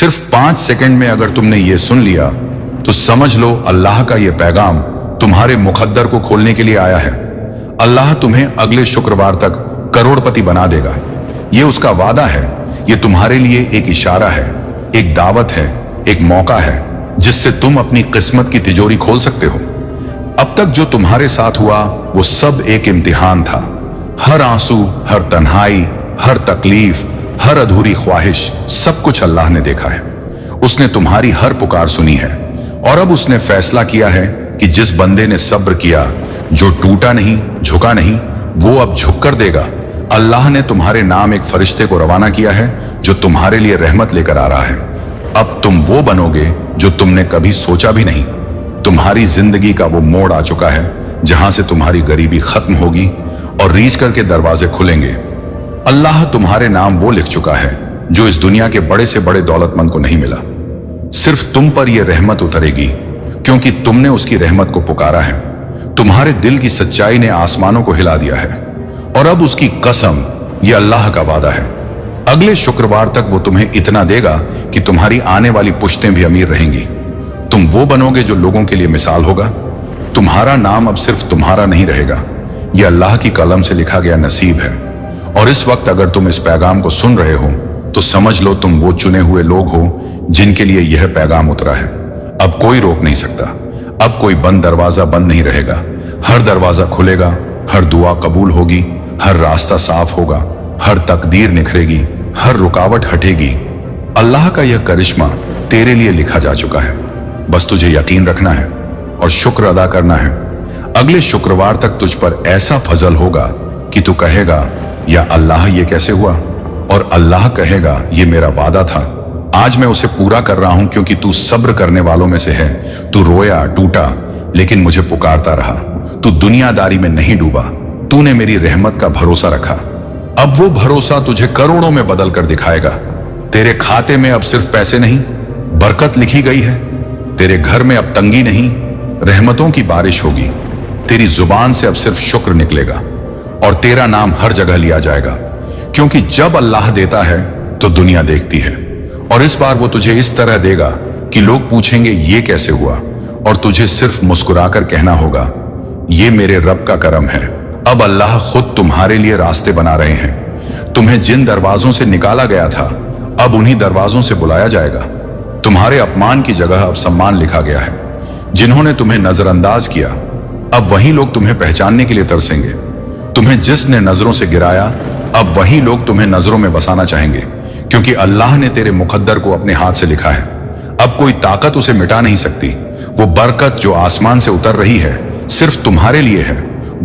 सिर्फ 5 सेकंड में अगर तुमने ये सुन लिया तो समझ लो अल्लाह का ये पैगाम तुम्हारे मुकद्दर को खोलने के लिए आया है। अल्लाह तुम्हें अगले शुक्रवार तक करोड़पति बना देगा। ये उसका वादा है। ये तुम्हारे लिए एक इशारा है, एक दावत है, एक मौका है जिससे तुम अपनी किस्मत की तिजोरी खोल सकते हो। अब तक जो तुम्हारे साथ हुआ वो सब एक इम्तिहान था। हर आंसू, हर तन्हाई, हर तकलीफ, हर अधूरी ख्वाहिश, सब कुछ अल्लाह ने देखा है। उसने तुम्हारी हर पुकार सुनी है और अब उसने फैसला किया है कि जिस बंदे ने सब्र किया, जो टूटा नहीं, झुका नहीं, वो अब झुक कर देगा। अल्लाह ने तुम्हारे नाम एक फरिश्ते को रवाना किया है जो तुम्हारे लिए रहमत लेकर आ रहा है। अब तुम वो बनोगे जो तुमने कभी सोचा भी नहीं। तुम्हारी जिंदगी का वो मोड़ आ चुका है जहां से तुम्हारी गरीबी खत्म होगी और रीच करके दरवाजे खुलेंगे। अल्लाह तुम्हारे नाम वो लिख चुका है जो इस दुनिया के बड़े से बड़े दौलतमंद को नहीं मिला। सिर्फ तुम पर यह रहमत उतरेगी क्योंकि तुमने उसकी रहमत को पुकारा है। तुम्हारे दिल की सच्चाई ने आसमानों को हिला दिया है और अब उसकी कसम, यह अल्लाह का वादा है, अगले शुक्रवार तक वो तुम्हें इतना देगा कि तुम्हारी आने वाली पुश्तें भी अमीर रहेंगी। तुम वो बनोगे जो लोगों के लिए मिसाल होगा। तुम्हारा नाम अब सिर्फ तुम्हारा नहीं रहेगा, यह अल्लाह की कलम से लिखा गया नसीब है। और इस वक्त अगर तुम इस पैगाम को सुन रहे हो तो समझ लो तुम वो चुने हुए लोग हो जिनके लिए यह पैगाम उतरा है। अब कोई रोक नहीं सकता। अब कोई बंद दरवाजा बंद नहीं रहेगा। हर दरवाजा खुलेगा, हर दुआ कबूल होगी, हर रास्ता साफ होगा, हर तकदीर निखरेगी, हर रुकावट हटेगी। अल्लाह का यह करिश्मा तेरे लिए लिखा जा चुका है। बस तुझे यकीन रखना है और शुक्र अदा करना है। अगले शुक्रवार तक तुझ पर ऐसा फजल होगा कि तू कहेगा, या अल्लाह ये कैसे हुआ? और अल्लाह कहेगा, ये मेरा वादा था, आज मैं उसे पूरा कर रहा हूं क्योंकि तू सब्र करने वालों में से है। तू रोया, टूटा, लेकिन मुझे पुकारता रहा। तू दुनियादारी में नहीं डूबा। तूने मेरी रहमत का भरोसा रखा। अब वो भरोसा तुझे करोड़ों में बदल कर दिखाएगा। तेरे खाते में अब सिर्फ पैसे नहीं, बरकत लिखी गई है। तेरे घर में अब तंगी नहीं, रहमतों की बारिश होगी। तेरी जुबान से अब सिर्फ शुक्र निकलेगा और तेरा नाम हर जगह लिया जाएगा, क्योंकि जब अल्लाह देता है तो दुनिया देखती है। और इस बार वो तुझे इस तरह देगा कि लोग पूछेंगे ये कैसे हुआ, और तुझे सिर्फ मुस्कुराकर कहना होगा, ये मेरे रब का करम है। अब अल्लाह खुद तुम्हारे लिए रास्ते बना रहे हैं। तुम्हें जिन दरवाजों से निकाला गया था अब उन्हीं दरवाजों से बुलाया जाएगा। तुम्हारे अपमान की जगह अब सम्मान लिखा गया है। जिन्होंने तुम्हें नजरअंदाज किया अब वही लोग तुम्हें पहचानने के लिए तरसेंगे। तुम्हें जिसने नजरों से गिराया अब वही लोग तुम्हें नजरों में बसाना चाहेंगे, क्योंकि अल्लाह ने तेरे मुकद्दर को अपने हाथ से लिखा है। अब कोई ताकत उसे मिटा नहीं सकती। वो बरकत जो आसमान से उतर रही है सिर्फ तुम्हारे लिए है।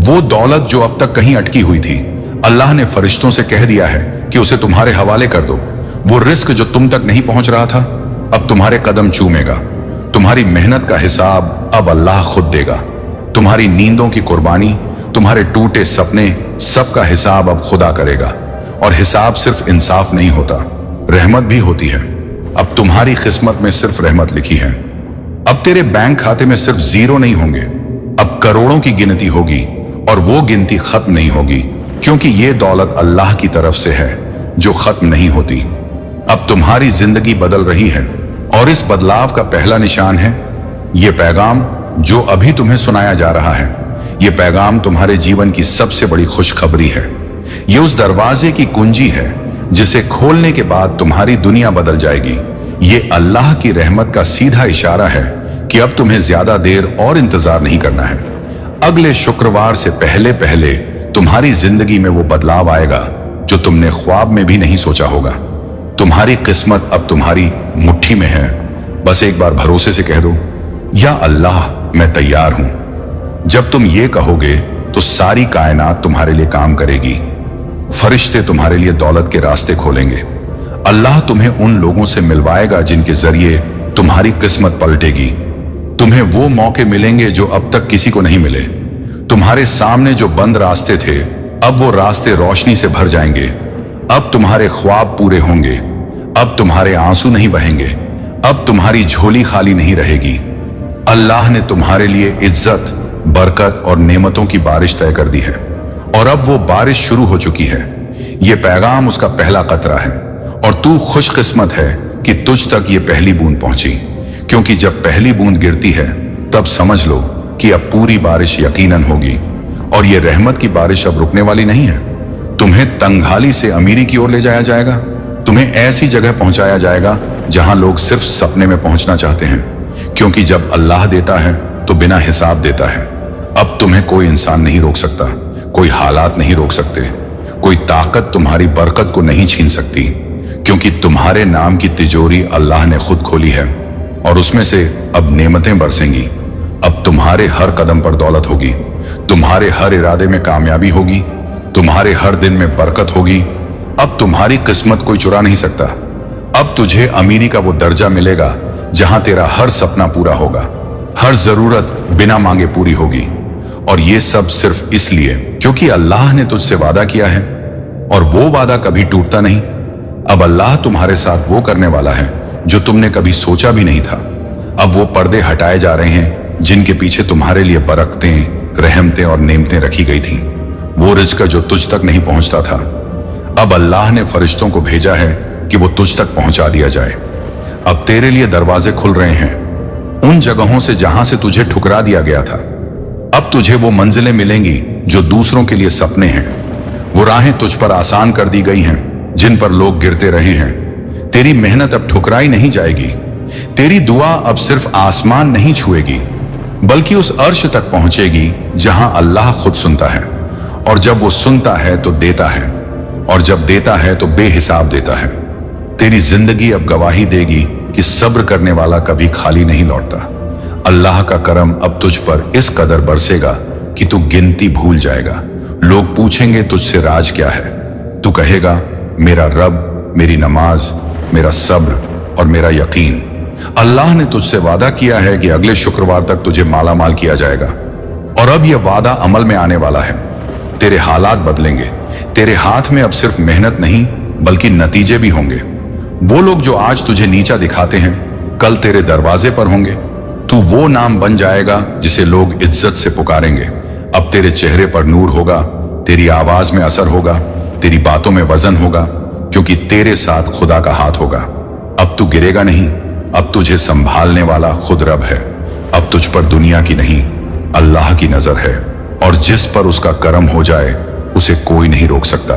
वो दौलत जो अब तक कहीं अटकी हुई थी, अल्लाह ने फरिश्तों से कह दिया है कि उसे तुम्हारे हवाले कर दो। वो रिस्क जो तुम तक नहीं पहुंच रहा था अब तुम्हारे कदम चूमेगा। तुम्हारी मेहनत का हिसाब अब अल्लाह खुद देगा। तुम्हारी नींदों की कुर्बानी, तुम्हारे टूटे सपने, सबका हिसाब अब खुदा करेगा। और हिसाब सिर्फ इंसाफ नहीं होता, रहमत भी होती है। अब तुम्हारी किस्मत में सिर्फ रहमत लिखी है। अब तेरे बैंक खाते में सिर्फ जीरो नहीं होंगे, अब करोड़ों की गिनती होगी। और वो गिनती खत्म नहीं होगी, क्योंकि ये दौलत अल्लाह की तरफ से है जो खत्म नहीं होती। अब तुम्हारी जिंदगी बदल रही है और इस बदलाव का पहला निशान है ये पैगाम जो अभी तुम्हें सुनाया जा रहा है। ये पैगाम तुम्हारे जीवन की सबसे बड़ी खुशखबरी है। ये उस दरवाजे की कुंजी है जिसे खोलने के बाद तुम्हारी दुनिया बदल जाएगी। ये अल्लाह की रहमत का सीधा इशारा है कि अब तुम्हें ज्यादा देर और इंतजार नहीं करना है। अगले शुक्रवार से पहले पहले तुम्हारी जिंदगी में वो बदलाव आएगा जो तुमने ख्वाब में भी नहीं सोचा होगा। तुम्हारी किस्मत अब तुम्हारी मुट्ठी में है। बस एक बार भरोसे से कह दो, या अल्लाह मैं तैयार हूं। जब तुम ये कहोगे तो सारी कायनात तुम्हारे लिए काम करेगी। फरिश्ते तुम्हारे लिए दौलत के रास्ते खोलेंगे। अल्लाह तुम्हें उन लोगों से मिलवाएगा जिनके जरिए तुम्हारी किस्मत पलटेगी। तुम्हें वो मौके मिलेंगे जो अब तक किसी को नहीं मिले। तुम्हारे सामने जो बंद रास्ते थे अब वो रास्ते रोशनी से भर जाएंगे। अब तुम्हारे ख्वाब पूरे होंगे। अब तुम्हारे आंसू नहीं बहेंगे। अब तुम्हारी झोली खाली नहीं रहेगी। अल्लाह ने तुम्हारे लिए इज्जत, बरकत और नेमतों की बारिश तय कर दी है और अब वो बारिश शुरू हो चुकी है। ये पैगाम उसका पहला कतरा है और तू खुशकिस्मत है कि तुझ तक ये पहली बूंद पहुंची, क्योंकि जब पहली बूंद गिरती है तब समझ लो कि अब पूरी बारिश यकीनन होगी, और ये रहमत की बारिश अब रुकने वाली नहीं है। तुम्हें तंगहाली से अमीरी की ओर ले जाया जाएगा, तुम्हें ऐसी जगह पहुंचाया जाएगा जहां लोग सिर्फ सपने में पहुंचना चाहते हैं, क्योंकि जब अल्लाह देता है तो बिना हिसाब देता है। अब तुम्हें कोई इंसान नहीं रोक सकता, कोई हालात नहीं रोक सकते, कोई ताकत तुम्हारी बरकत को नहीं छीन सकती, क्योंकि तुम्हारे नाम की तिजोरी अल्लाह ने खुद खोली है और उसमें से अब नेमतें बरसेंगी। अब तुम्हारे हर कदम पर दौलत होगी, तुम्हारे हर इरादे में कामयाबी होगी, तुम्हारे हर दिन में बरकत होगी। अब तुम्हारी किस्मत कोई चुरा नहीं सकता। अब तुझे अमीरी का वो दर्जा मिलेगा जहां तेरा हर सपना पूरा होगा, हर जरूरत बिना मांगे पूरी होगी। और ये सब सिर्फ इसलिए क्योंकि अल्लाह ने तुझसे वादा किया है, और वो वादा कभी टूटता नहीं। अब अल्लाह तुम्हारे साथ वो करने वाला है जो तुमने कभी सोचा भी नहीं था। अब वो पर्दे हटाए जा रहे हैं जिनके पीछे तुम्हारे लिए बरकतें, रहमतें और नेमतें रखी गई थी। वो रिज़्क जो तुझ तक नहीं पहुंचता था, अब अल्लाह ने फरिश्तों को भेजा है कि वो तुझ तक पहुंचा दिया जाए। अब तेरे लिए दरवाजे खुल रहे हैं उन जगहों से जहां से तुझे ठुकरा दिया गया था। अब तुझे वो मंजिलें मिलेंगी जो दूसरों के लिए सपने हैं। वो राहें तुझ पर आसान कर दी गई हैं जिन पर लोग गिरते रहे हैं। तेरी मेहनत अब ठुकराई नहीं जाएगी। तेरी दुआ अब सिर्फ आसमान नहीं छुएगी, बल्कि उस अर्श तक पहुंचेगी जहां अल्लाह खुद सुनता है। और जब वो सुनता है तो देता है, और जब देता है तो बेहिसाब देता है। तेरी जिंदगी अब गवाही देगी कि सब्र करने वाला कभी खाली नहीं लौटता। अल्लाह का करम अब तुझ पर इस कदर बरसेगा कि तू गिनती भूल जाएगा। लोग पूछेंगे तुझसे राज क्या है, तू कहेगा मेरा रब, मेरी नमाज, मेरा सब्र और मेरा यकीन। अल्लाह ने तुझसे वादा किया है कि अगले शुक्रवार तक तुझे माला माल किया जाएगा, और अब यह वादा अमल में आने वाला है। तेरे हालात बदलेंगे। तेरे हाथ में अब सिर्फ मेहनत नहीं बल्कि नतीजे भी होंगे। वो लोग जो आज तुझे नीचा दिखाते हैं कल तेरे दरवाजे पर होंगे। तू वो नाम बन जाएगा जिसे लोग इज्जत से पुकारेंगे। अब तेरे चेहरे पर नूर होगा, तेरी आवाज में असर होगा, तेरी बातों में वजन होगा, क्योंकि तेरे साथ खुदा का हाथ होगा। अब तू गिरेगा नहीं, अब तुझे संभालने वाला खुद रब है। अब तुझ पर दुनिया की नहीं अल्लाह की नजर है, और जिस पर उसका करम हो जाए उसे कोई नहीं रोक सकता।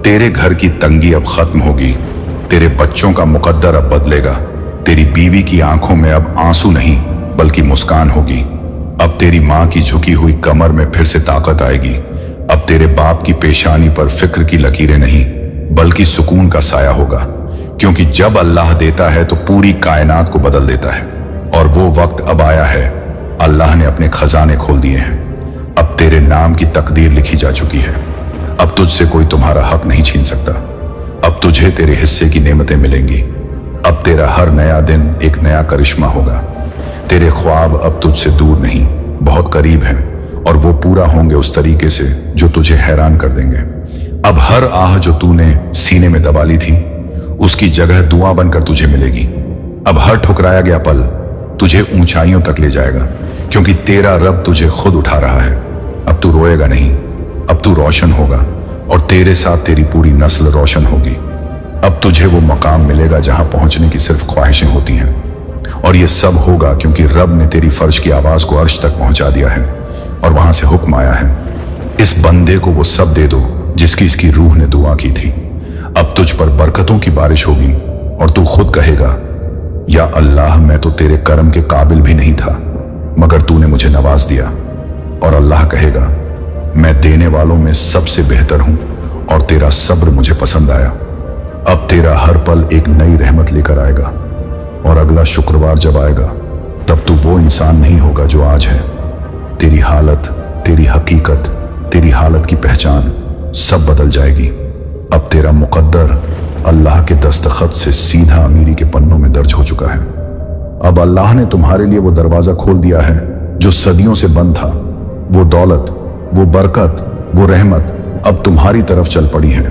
तेरे घर की तंगी अब खत्म होगी, तेरे बच्चों का मुकद्दर अब बदलेगा। तेरी बीवी की आंखों में अब आंसू नहीं बल्कि मुस्कान होगी। अब तेरी माँ की झुकी हुई कमर में फिर से ताकत आएगी। अब तेरे बाप की पेशानी पर फिक्र की लकीरें नहीं बल्कि सुकून का साया होगा, क्योंकि जब अल्लाह देता है तो पूरी कायनात को बदल देता है। और वो वक्त अब आया है, अल्लाह ने अपने खजाने खोल दिए हैं। अब तेरे नाम की तकदीर लिखी जा चुकी है। अब तुझसे कोई तुम्हारा हक नहीं छीन सकता। अब तुझे तेरे हिस्से की नेमतें मिलेंगी। अब तेरा हर नया दिन एक नया करिश्मा होगा। तेरे ख्वाब अब तुझसे दूर नहीं बहुत करीब हैं, और वो पूरा होंगे उस तरीके से जो तुझे हैरान कर देंगे। अब हर आह जो तूने सीने में दबा ली थी उसकी जगह दुआ बनकर तुझे मिलेगी। अब हर ठुकराया गया पल तुझे ऊंचाइयों तक ले जाएगा, क्योंकि तेरा रब तुझे खुद उठा रहा है। अब तू रोएगा नहीं, अब तू रोशन होगा, और तेरे साथ तेरी पूरी नस्ल रोशन होगी। अब तुझे वो मकाम मिलेगा जहां पहुंचने की सिर्फ ख्वाहिशें होती हैं, और ये सब होगा क्योंकि रब ने तेरी फर्ज की आवाज को अर्श तक पहुंचा दिया है, और वहां से हुक्म आया है, इस बंदे को वो सब दे दो जिसकी इसकी रूह ने दुआ की थी। अब तुझ पर बरकतों की बारिश होगी, और तू खुद कहेगा, या अल्लाह, मैं तो तेरे करम के काबिल भी नहीं था, मगर तूने मुझे नवाज दिया। और अल्लाह कहेगा, मैं देने वालों में सबसे बेहतर हूं, और तेरा सब्र मुझे पसंद आया। अब तेरा हर पल एक नई रहमत लेकर आएगा, और अगला शुक्रवार जब आएगा तब तू वो इंसान नहीं होगा जो आज है। तेरी हालत, तेरी हकीकत, तेरी हालत की पहचान सब बदल जाएगी। अब तेरा मुकद्दर अल्लाह के दस्तखत से सीधा अमीरी के पन्नों में दर्ज हो चुका है। अब अल्लाह ने तुम्हारे लिए वो दरवाजा खोल दिया है जो सदियों से बंद था। वो दौलत, वो बरकत, वो रहमत अब तुम्हारी तरफ चल पड़ी है,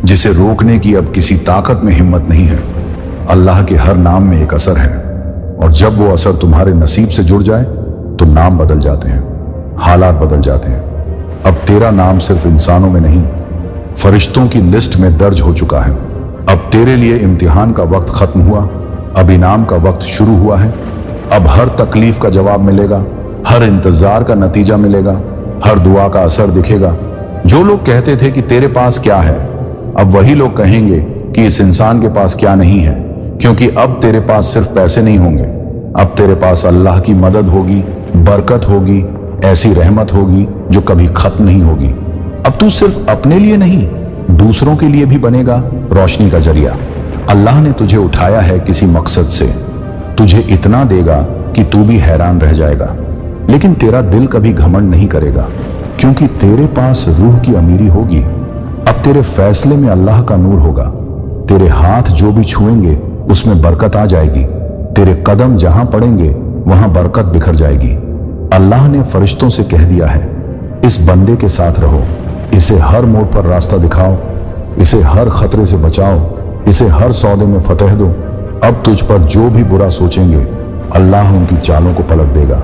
जिसे रोकने की अब किसी ताकत में हिम्मत नहीं है। अल्लाह के हर नाम में एक असर है, और जब वो असर तुम्हारे नसीब से जुड़ जाए तो नाम बदल जाते हैं, हालात बदल जाते हैं। अब तेरा नाम सिर्फ इंसानों में नहीं फरिश्तों की लिस्ट में दर्ज हो चुका है। अब तेरे लिए इम्तिहान का वक्त खत्म हुआ, अब इनाम का वक्त शुरू हुआ है। अब हर तकलीफ का जवाब मिलेगा, हर इंतजार का नतीजा मिलेगा, हर दुआ का असर दिखेगा। जो लोग कहते थे कि तेरे पास क्या है, अब वही लोग कहेंगे कि इस इंसान के पास क्या नहीं है, क्योंकि अब तेरे पास सिर्फ पैसे नहीं होंगे, अब तेरे पास अल्लाह की मदद होगी, बरकत होगी, ऐसी रहमत होगी जो कभी खत्म नहीं होगी। अब तू सिर्फ अपने लिए नहीं, दूसरों के लिए भी बनेगा रोशनी का जरिया। अल्लाह ने तुझे उठाया है किसी मकसद से, तुझे इतना देगा कि तू भी हैरान रह जाएगा। लेकिन तेरा दिल कभी घमंड नहीं करेगा, क्योंकि तेरे पास रूह की अमीरी होगी। अब तेरे फैसले में अल्लाह का नूर होगा, तेरे हाथ जो भी छुएंगे उसमें बरकत आ जाएगी, तेरे कदम जहां पड़ेंगे वहां बरकत बिखर जाएगी। अल्लाह ने फरिश्तों से कह दिया है, इस बंदे के साथ रहो, इसे हर मोड़ पर रास्ता दिखाओ, इसे हर खतरे से बचाओ, इसे हर सौदे में फतह दो। अब तुझ पर जो भी बुरा सोचेंगे अल्लाह उनकी चालों को पलट देगा,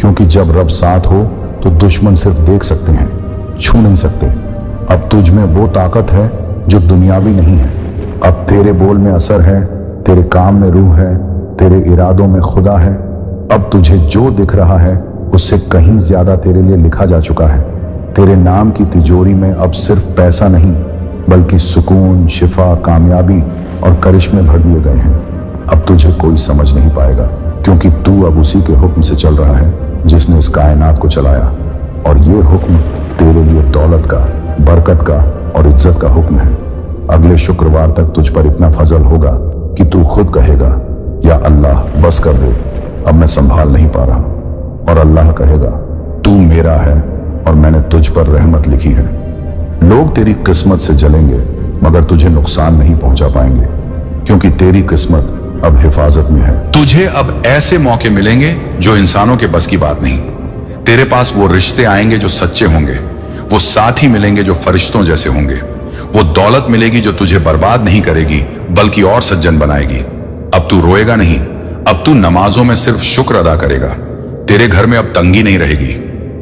क्योंकि जब रब साथ हो तो दुश्मन सिर्फ देख सकते हैं, छू नहीं सकते। अब तुझ में वो ताकत है जो दुनियावी नहीं है। अब तेरे बोल में असर है, तेरे काम में रूह है, तेरे इरादों में खुदा है। अब तुझे जो दिख रहा है उससे कहीं ज्यादा तेरे लिए लिखा जा चुका है। तेरे नाम की तिजोरी में अब सिर्फ पैसा नहीं, बल्कि सुकून, शिफा, कामयाबी और करिश्मे भर दिए गए हैं। अब तुझे कोई समझ नहीं पाएगा, क्योंकि तू अब उसी के हुक्म से चल रहा है जिसने इस कायनात को चलाया। और ये हुक्म तेरे लिए दौलत का, बरकत का और इज्जत का हुक्म है। अगले शुक्रवार तक तुझ पर इतना फजल होगा कि तू खुद कहेगा, या अल्लाह बस कर दे, अब मैं संभाल नहीं पा रहा। और अल्लाह कहेगा, तू मेरा है और मैंने तुझ पर रहमत लिखी है। लोग तेरी किस्मत से जलेंगे मगर तुझे नुकसान नहीं पहुंचा पाएंगे, क्योंकि तेरी किस्मत अब हिफाजत में है। तुझे अब ऐसे मौके मिलेंगे जो इंसानों के बस की बात नहीं। तेरे पास वो रिश्ते आएंगे जो सच्चे होंगे, वो साथी मिलेंगे जो फरिश्तों जैसे होंगे, वो दौलत मिलेगी जो तुझे बर्बाद नहीं करेगी बल्कि और सज्जन बनाएगी। अब तू रोएगा नहीं, अब तू नमाजों में सिर्फ शुक्र अदा करेगा। तेरे घर में अब तंगी नहीं रहेगी।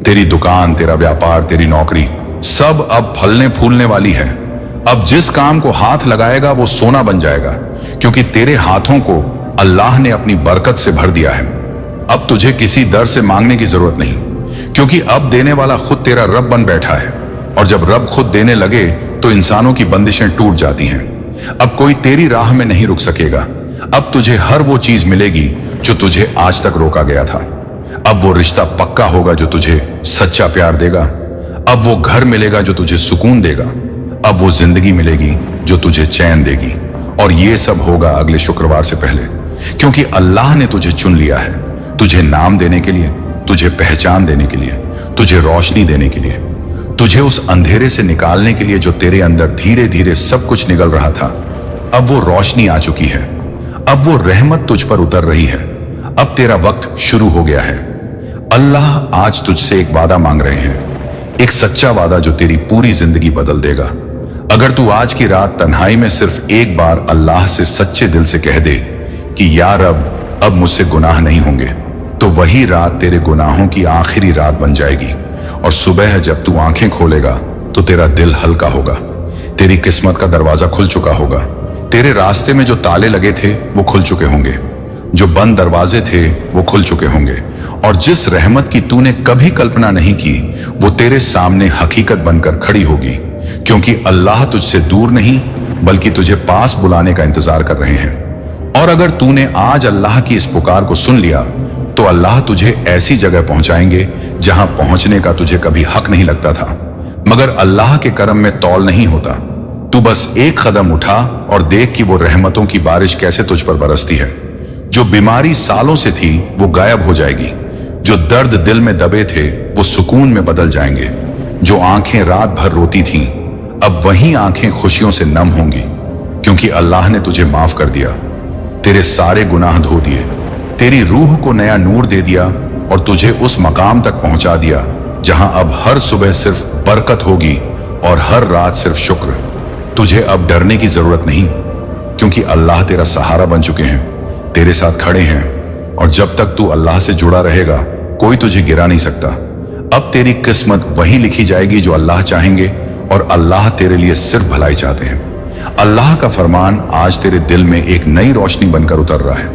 तेरी दुकान, तेरा व्यापार, तेरी नौकरी सब अब फलने फूलने वाली है। अब जिस काम को हाथ लगाएगा वो सोना बन जाएगा, क्योंकि तेरे हाथों को अल्लाह ने अपनी बरकत से भर दिया है। अब तुझे किसी दर से मांगने की जरूरत नहीं, क्योंकि अब देने वाला खुद तेरा रब बन बैठा है। और जब रब खुद देने लगे तो इंसानों की बंदिशें टूट जाती हैं। अब कोई तेरी राह में नहीं रुक सकेगा। अब तुझे हर वो चीज मिलेगी जो तुझे आज तक रोका गया था। अब वो रिश्ता पक्का होगा जो तुझे सच्चा प्यार देगा। अब वो घर मिलेगा जो तुझे सुकून देगा। अब वो जिंदगी मिलेगी जो तुझे चैन देगी। और ये सब होगा अगले शुक्रवार से पहले, क्योंकि अल्लाह ने तुझे चुन लिया है, तुझे नाम देने के लिए, तुझे पहचान देने के लिए, तुझे रोशनी देने के लिए, तुझे उस अंधेरे से निकालने के लिए जो तेरे अंदर धीरे धीरे सब कुछ निगल रहा था। अब वो रोशनी आ चुकी है, अब वो रहमत तुझ पर उतर रही है। अब तेरा वक्त शुरू हो गया है। अल्लाह आज तुझसे एक वादा मांग रहे हैं, एक सच्चा वादा जो तेरी पूरी जिंदगी बदल देगा। अगर तू आज की रात तन्हाई में सिर्फ एक बार अल्लाह से सच्चे दिल से कह दे कि या रब अब मुझसे गुनाह नहीं होंगे, तो वही रात तेरे गुनाहों की आखिरी रात बन जाएगी। और सुबह जब तू आंखें खोलेगा तो तेरा दिल हल्का होगा, तेरी किस्मत का दरवाजा खुल चुका होगा। तेरे रास्ते में जो ताले लगे थे वो खुल चुके होंगे, जो बंद दरवाजे थे वो खुल चुके होंगे। और जिस रहमत की तूने कभी कल्पना नहीं की वो तेरे सामने हकीकत बनकर खड़ी होगी, क्योंकि अल्लाह तुझसे दूर नहीं बल्कि तुझे पास बुलाने का इंतजार कर रहे हैं। और अगर तूने आज अल्लाह की इस पुकार को सुन लिया तो अल्लाह तुझे ऐसी जगह पहुंचाएंगे जहां पहुंचने का तुझे कभी हक नहीं लगता था। मगर अल्लाह के करम में तौल नहीं होता। तू बस एक कदम उठा और देख कि वो रहमतों की बारिश कैसे तुझ पर बरसती है। जो बीमारी सालों से थी वो गायब हो जाएगी, जो दर्द दिल में दबे थे वो सुकून में बदल जाएंगे, जो आंखें रात भर रोती थीं अब वही आंखें खुशियों से नम होंगी, क्योंकि अल्लाह ने तुझे माफ कर दिया, तेरे सारे गुनाह धो दिए, तेरी रूह को नया नूर दे दिया और तुझे उस मकाम तक पहुंचा दिया जहां अब हर सुबह सिर्फ बरकत होगी और हर रात सिर्फ शुक्र। तुझे अब डरने की जरूरत नहीं, क्योंकि अल्लाह तेरा सहारा बन चुके हैं, तेरे साथ खड़े हैं। और जब तक तू अल्लाह से जुड़ा रहेगा कोई तुझे गिरा नहीं सकता। अब तेरी किस्मत वही लिखी जाएगी जो अल्लाह चाहेंगे, और अल्लाह तेरे लिए सिर्फ भलाई चाहते हैं। अल्लाह का फरमान आज तेरे दिल में एक नई रोशनी बनकर उतर रहा है।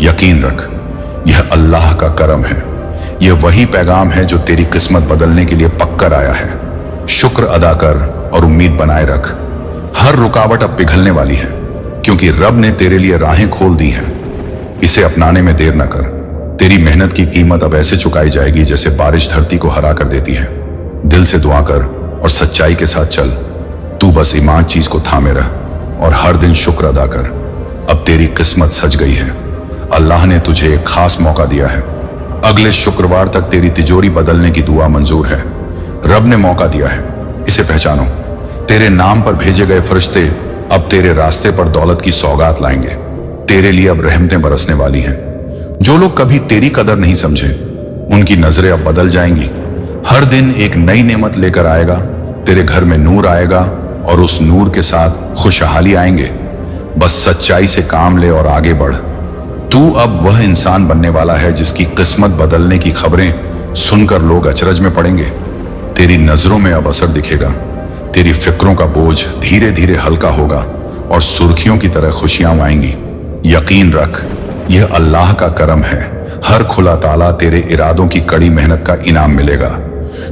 यकीन रख, यह अल्लाह का करम है। यह वही पैगाम है जो तेरी किस्मत बदलने के लिए पक्कर आया है। शुक्र अदा कर और उम्मीद बनाए रख। हर रुकावट अब पिघलने वाली है, क्योंकि रब ने तेरे लिए राहें खोल दी हैं। इसे अपनाने में देर न कर। तेरी मेहनत की कीमत अब ऐसे चुकाई जाएगी जैसे बारिश धरती को हरा कर देती है। दिल से दुआ कर और सच्चाई के साथ चल। तू बस ईमान चीज को थामे रह और हर दिन शुक्र अदा कर। अब तेरी किस्मत सज गई है। अल्लाह ने तुझे एक खास मौका दिया है। अगले शुक्रवार तक तेरी तिजोरी बदलने की दुआ मंजूर है। रब ने मौका दिया है, इसे पहचानो। तेरे नाम पर भेजे गए फरिश्ते अब तेरे रास्ते पर दौलत की सौगात लाएंगे। तेरे लिए अब रहमतें बरसने वाली हैं। जो लोग कभी तेरी कदर नहीं समझे, उनकी नजरें अब बदल जाएंगी। हर दिन एक नई नेमत लेकर आएगा। तेरे घर में नूर आएगा और उस नूर के साथ खुशहाली आएंगे। बस सच्चाई से काम ले और आगे बढ़। तू अब वह इंसान बनने वाला है जिसकी किस्मत बदलने की खबरें सुनकर लोग अचरज में पड़ेंगे। तेरी नजरों में अब असर दिखेगा। तेरी फिक्रों का बोझ धीरे धीरे हल्का होगा और सुर्खियों की तरह खुशियां आएंगी। यकीन रख, यह अल्लाह का करम है। हर खुला ताला तेरे इरादों की कड़ी मेहनत का इनाम मिलेगा।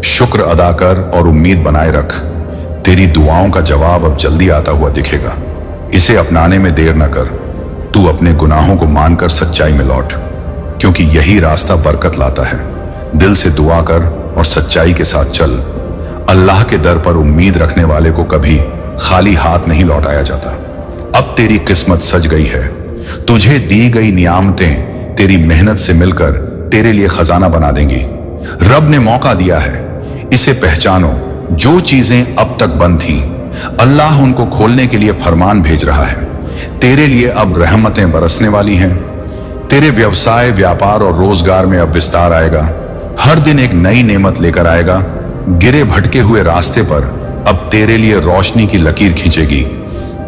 शुक्र अदा कर और उम्मीद बनाए रख। तेरी दुआओं का जवाब अब जल्दी आता हुआ दिखेगा। इसे अपनाने में देर न कर। तू अपने गुनाहों को मानकर सच्चाई में लौट, क्योंकि यही रास्ता बरकत लाता है। दिल से दुआ कर और सच्चाई के साथ चल। अल्लाह के दर पर उम्मीद रखने वाले को कभी खाली हाथ नहीं लौटाया जाता। अब तेरी किस्मत सज गई है। तुझे दी गई नियामतें तेरी मेहनत से मिलकर तेरे लिए खजाना बना देंगी। रब ने मौका दिया है, इसे पहचानो। जो चीजें अब तक बंद थीं, अल्लाह उनको खोलने के लिए फरमान भेज रहा है। तेरे लिए अब रहमतें बरसने वाली हैं। तेरे व्यवसाय, व्यापार और रोजगार में अब विस्तार आएगा। हर दिन एक नई नेमत लेकर आएगा। गिरे भटके हुए रास्ते पर अब तेरे लिए रोशनी की लकीर खींचेगी।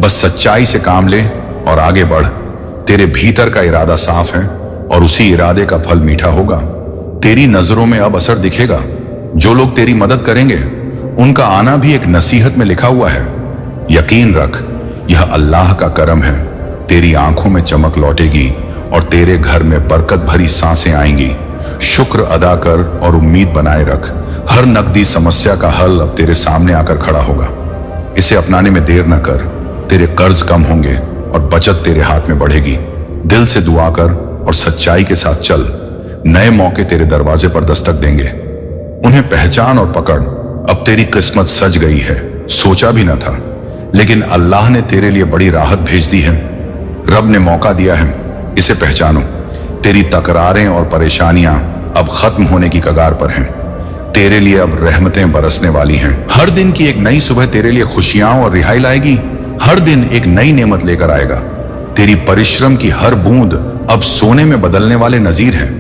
बस सच्चाई से काम ले और आगे बढ़। तेरे भीतर का इरादा साफ है और उसी इरादे का फल मीठा होगा। तेरी नजरों में अब असर दिखेगा। जो लोग तेरी मदद करेंगे, उनका आना भी एक नसीहत में लिखा हुआ है। यकीन रख, यह अल्लाह का करम है। तेरी आंखों में चमक लौटेगी और तेरे घर में बरकत भरी सांसें आएंगी। शुक्र अदा कर और उम्मीद बनाए रख। हर नकदी समस्या का हल अब तेरे सामने आकर खड़ा होगा। इसे अपनाने में देर न कर। तेरे कर्ज कम होंगे और बचत तेरे हाथ में बढ़ेगी। दिल से दुआ कर और सच्चाई के साथ चल। नए मौके तेरे दरवाजे पर दस्तक देंगे। उन्हें पहचान और पकड़। अब तेरी किस्मत सज गई है। सोचा भी न था, लेकिन अल्लाह ने तेरे लिए बड़ी राहत भेज दी है। रब ने मौका दिया है, इसे पहचानो। तेरी तकरारें और परेशानियां अब खत्म होने की कगार पर हैं। तेरे लिए अब रहमतें बरसने वाली हैं। हर दिन की एक नई सुबह तेरे लिए खुशियां और रिहाई लाएगी। हर दिन एक नई नेमत लेकर आएगा। तेरी परिश्रम की हर बूंद अब सोने में बदलने वाले नजीर है।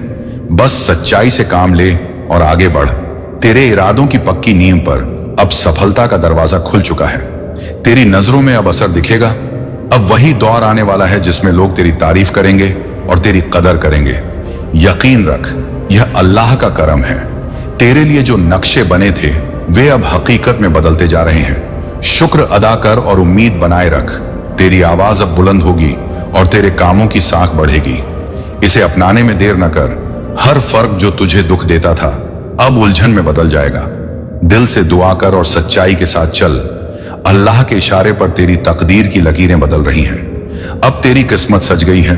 बस सच्चाई से काम ले और आगे बढ़। तेरे इरादों की पक्की नींव पर अब सफलता का दरवाजा खुल चुका है। तेरी नजरों में अब असर दिखेगा। अब वही दौर आने वाला है जिसमें लोग तेरी तारीफ करेंगे और तेरी कदर करेंगे। यकीन रख, यह अल्लाह का करम है। तेरे लिए जो नक्शे बने थे, वे अब हकीकत में बदलते जा रहे हैं। शुक्र अदा कर और उम्मीद बनाए रख। तेरी आवाज अब बुलंद होगी और तेरे कामों की साख बढ़ेगी। इसे अपनाने में देर न कर। हर फर्क जो तुझे दुख देता था, अब उलझन में बदल जाएगा। दिल से दुआ कर और सच्चाई के साथ चल। अल्लाह के इशारे पर तेरी तकदीर की लकीरें बदल रही हैं। अब तेरी किस्मत सज गई है।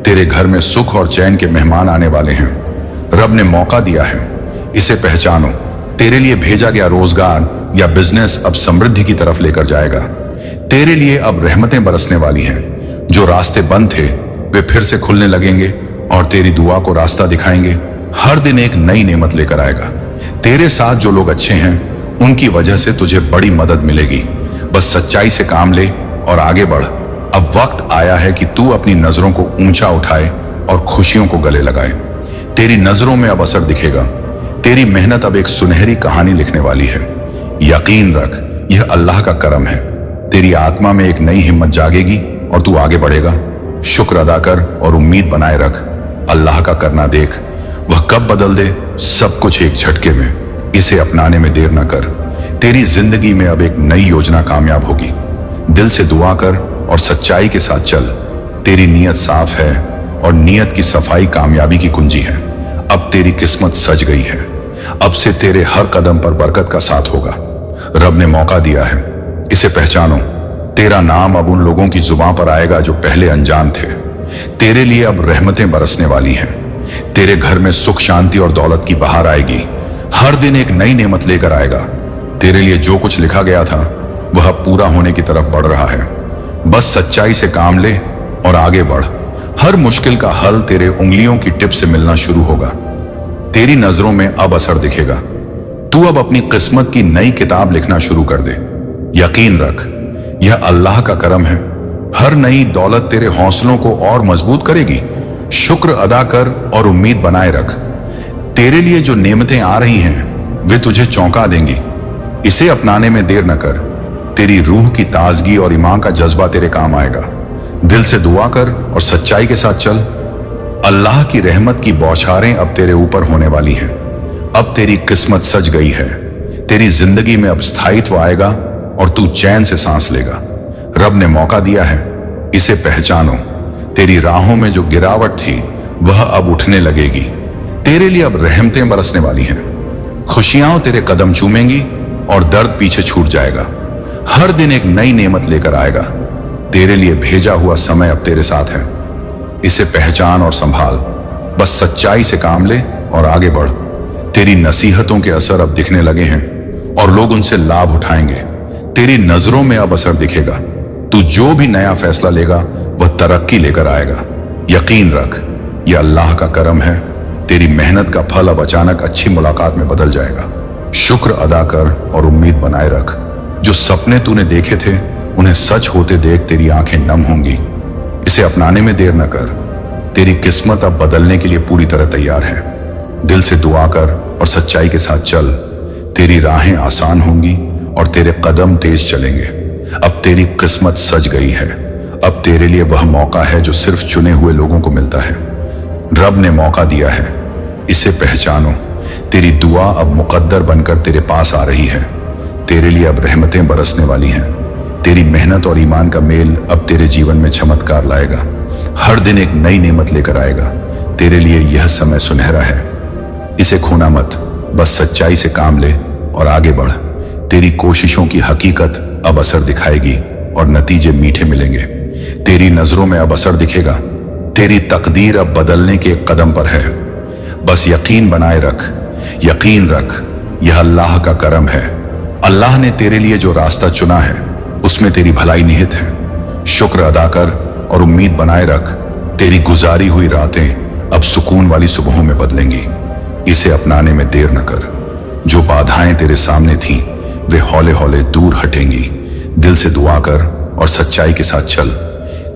तेरे घर में सुख और चैन के मेहमान आने वाले हैं। रब ने मौका दिया है, इसे पहचानो। तेरे लिए भेजा गया रोजगार या बिजनेस अब समृद्धि की तरफ लेकर जाएगा। तेरे लिए अब रहमतें बरसने वाली हैं। जो रास्ते बंद थे, वे फिर से खुलने लगेंगे और तेरी दुआ को रास्ता दिखाएंगे। हर दिन एक नई नेमत लेकर आएगा। तेरे साथ जो लोग अच्छे हैं, उनकी वजह से तुझे बड़ी मदद मिलेगी। बस सच्चाई से काम ले और आगे बढ़। अब वक्त आया है कि तू अपनी नजरों को ऊंचा उठाए और खुशियों को गले लगाए। तेरी नजरों में अब असर दिखेगा। तेरी मेहनत अब एक सुनहरी कहानी लिखने वाली है। यकीन रख, यह अल्लाह का करम है। तेरी आत्मा में एक नई हिम्मत जागेगी और तू आगे बढ़ेगा। शुक्र अदा कर और उम्मीद बनाए रख। अल्लाह का करना देख, वह कब बदल दे सब कुछ एक झटके में। इसे अपनाने में देर न कर। तेरी जिंदगी में अब एक नई योजना कामयाब होगी। दिल से दुआ कर और सच्चाई के साथ चल। तेरी नीयत साफ है और नीयत की सफाई कामयाबी की कुंजी है। अब तेरी किस्मत सज गई है। अब से तेरे हर कदम पर बरकत का साथ होगा। रब ने मौका दिया है, इसे पहचानो। तेरा नाम अब उन लोगों की जुबान पर आएगा जो पहले अनजान थे। तेरे लिए अब रहमतें बरसने वाली हैं। तेरे घर में सुख, शांति और दौलत की बहार आएगी। हर दिन एक नई नेमत लेकर आएगा। तेरे लिए जो कुछ लिखा गया था वह अब पूरा होने की तरफ बढ़ रहा है। बस सच्चाई से काम ले और आगे बढ़। हर मुश्किल का हल तेरे उंगलियों की टिप से मिलना शुरू होगा। तेरी नजरों में अब असर दिखेगा। तू अब अपनी किस्मत की नई किताब लिखना शुरू कर दे। यकीन रख, यह अल्लाह का करम है। हर नई दौलत तेरे हौसलों को और मजबूत करेगी। शुक्र अदा कर और उम्मीद बनाए रख। तेरे लिए जो नेमतें आ रही हैं वे तुझे चौंका देंगी। इसे अपनाने में देर न कर। तेरी रूह की ताजगी और ईमान का जज्बा तेरे काम आएगा। दिल से दुआ कर और सच्चाई के साथ चल। अल्लाह की रहमत की बौछारें अब तेरे ऊपर होने वाली हैं। अब तेरी किस्मत सज गई है। तेरी जिंदगी में अब स्थायित्व आएगा और तू चैन से सांस लेगा। रब ने मौका दिया है, इसे पहचानो। तेरी राहों में जो गिरावट थी वह अब उठने लगेगी। तेरे लिए अब रहमतें बरसने वाली हैं। खुशियां तेरे कदम चूमेंगी और दर्द पीछे छूट जाएगा। हर दिन एक नई नेमत लेकर आएगा। तेरे लिए भेजा हुआ समय अब तेरे साथ है। इसे पहचान और संभाल। बस सच्चाई से काम ले और आगे बढ़। तेरी नसीहतों के असर अब दिखने लगे हैं और लोग उनसे लाभ उठाएंगे। तेरी नजरों में अब असर दिखेगा। तू जो भी नया फैसला लेगा वह तरक्की लेकर आएगा। यकीन रख, यह अल्लाह का करम है। तेरी मेहनत का फल अब अचानक अच्छी मुलाकात में बदल जाएगा। शुक्र अदा कर और उम्मीद बनाए रख। जो सपने तूने देखे थे उन्हें सच होते देख तेरी आंखें नम होंगी। इसे अपनाने में देर न कर। तेरी किस्मत अब बदलने के लिए पूरी तरह तैयार है। दिल से दुआ कर और सच्चाई के साथ चल। तेरी राहें आसान होंगी और तेरे कदम तेज चलेंगे। अब तेरी किस्मत सज गई है। अब तेरे लिए वह मौका है जो सिर्फ चुने हुए लोगों को मिलता है। रब ने मौका दिया है, इसे पहचानो। तेरी दुआ अब मुकद्दर बनकर तेरे पास आ रही है। तेरे लिए अब रहमतें बरसने वाली हैं। तेरी मेहनत और ईमान का मेल अब तेरे जीवन में चमत्कार लाएगा। हर दिन एक नई नेमत लेकर आएगा। तेरे लिए यह समय सुनहरा है, इसे खोना मत। बस सच्चाई से काम ले और आगे बढ़। तेरी कोशिशों की हकीकत अब असर दिखाएगी और नतीजे मीठे मिलेंगे। तेरी नजरों में अब असर दिखेगा। तेरी तकदीर अब बदलने के एक कदम पर है। बस यकीन बनाए रख। यकीन रख, यह अल्लाह का करम है। अल्लाह ने तेरे लिए जो रास्ता चुना है उसमें तेरी भलाई निहित है। शुक्र अदा कर और उम्मीद बनाए रख। तेरी गुजारी हुई रातें अब सुकून वाली सुबहों में बदलेंगी। इसे अपनाने में देर न कर। जो बाधाएं तेरे सामने थीं वे हौले हौले दूर हटेंगी। दिल से दुआ कर और सच्चाई के साथ चल।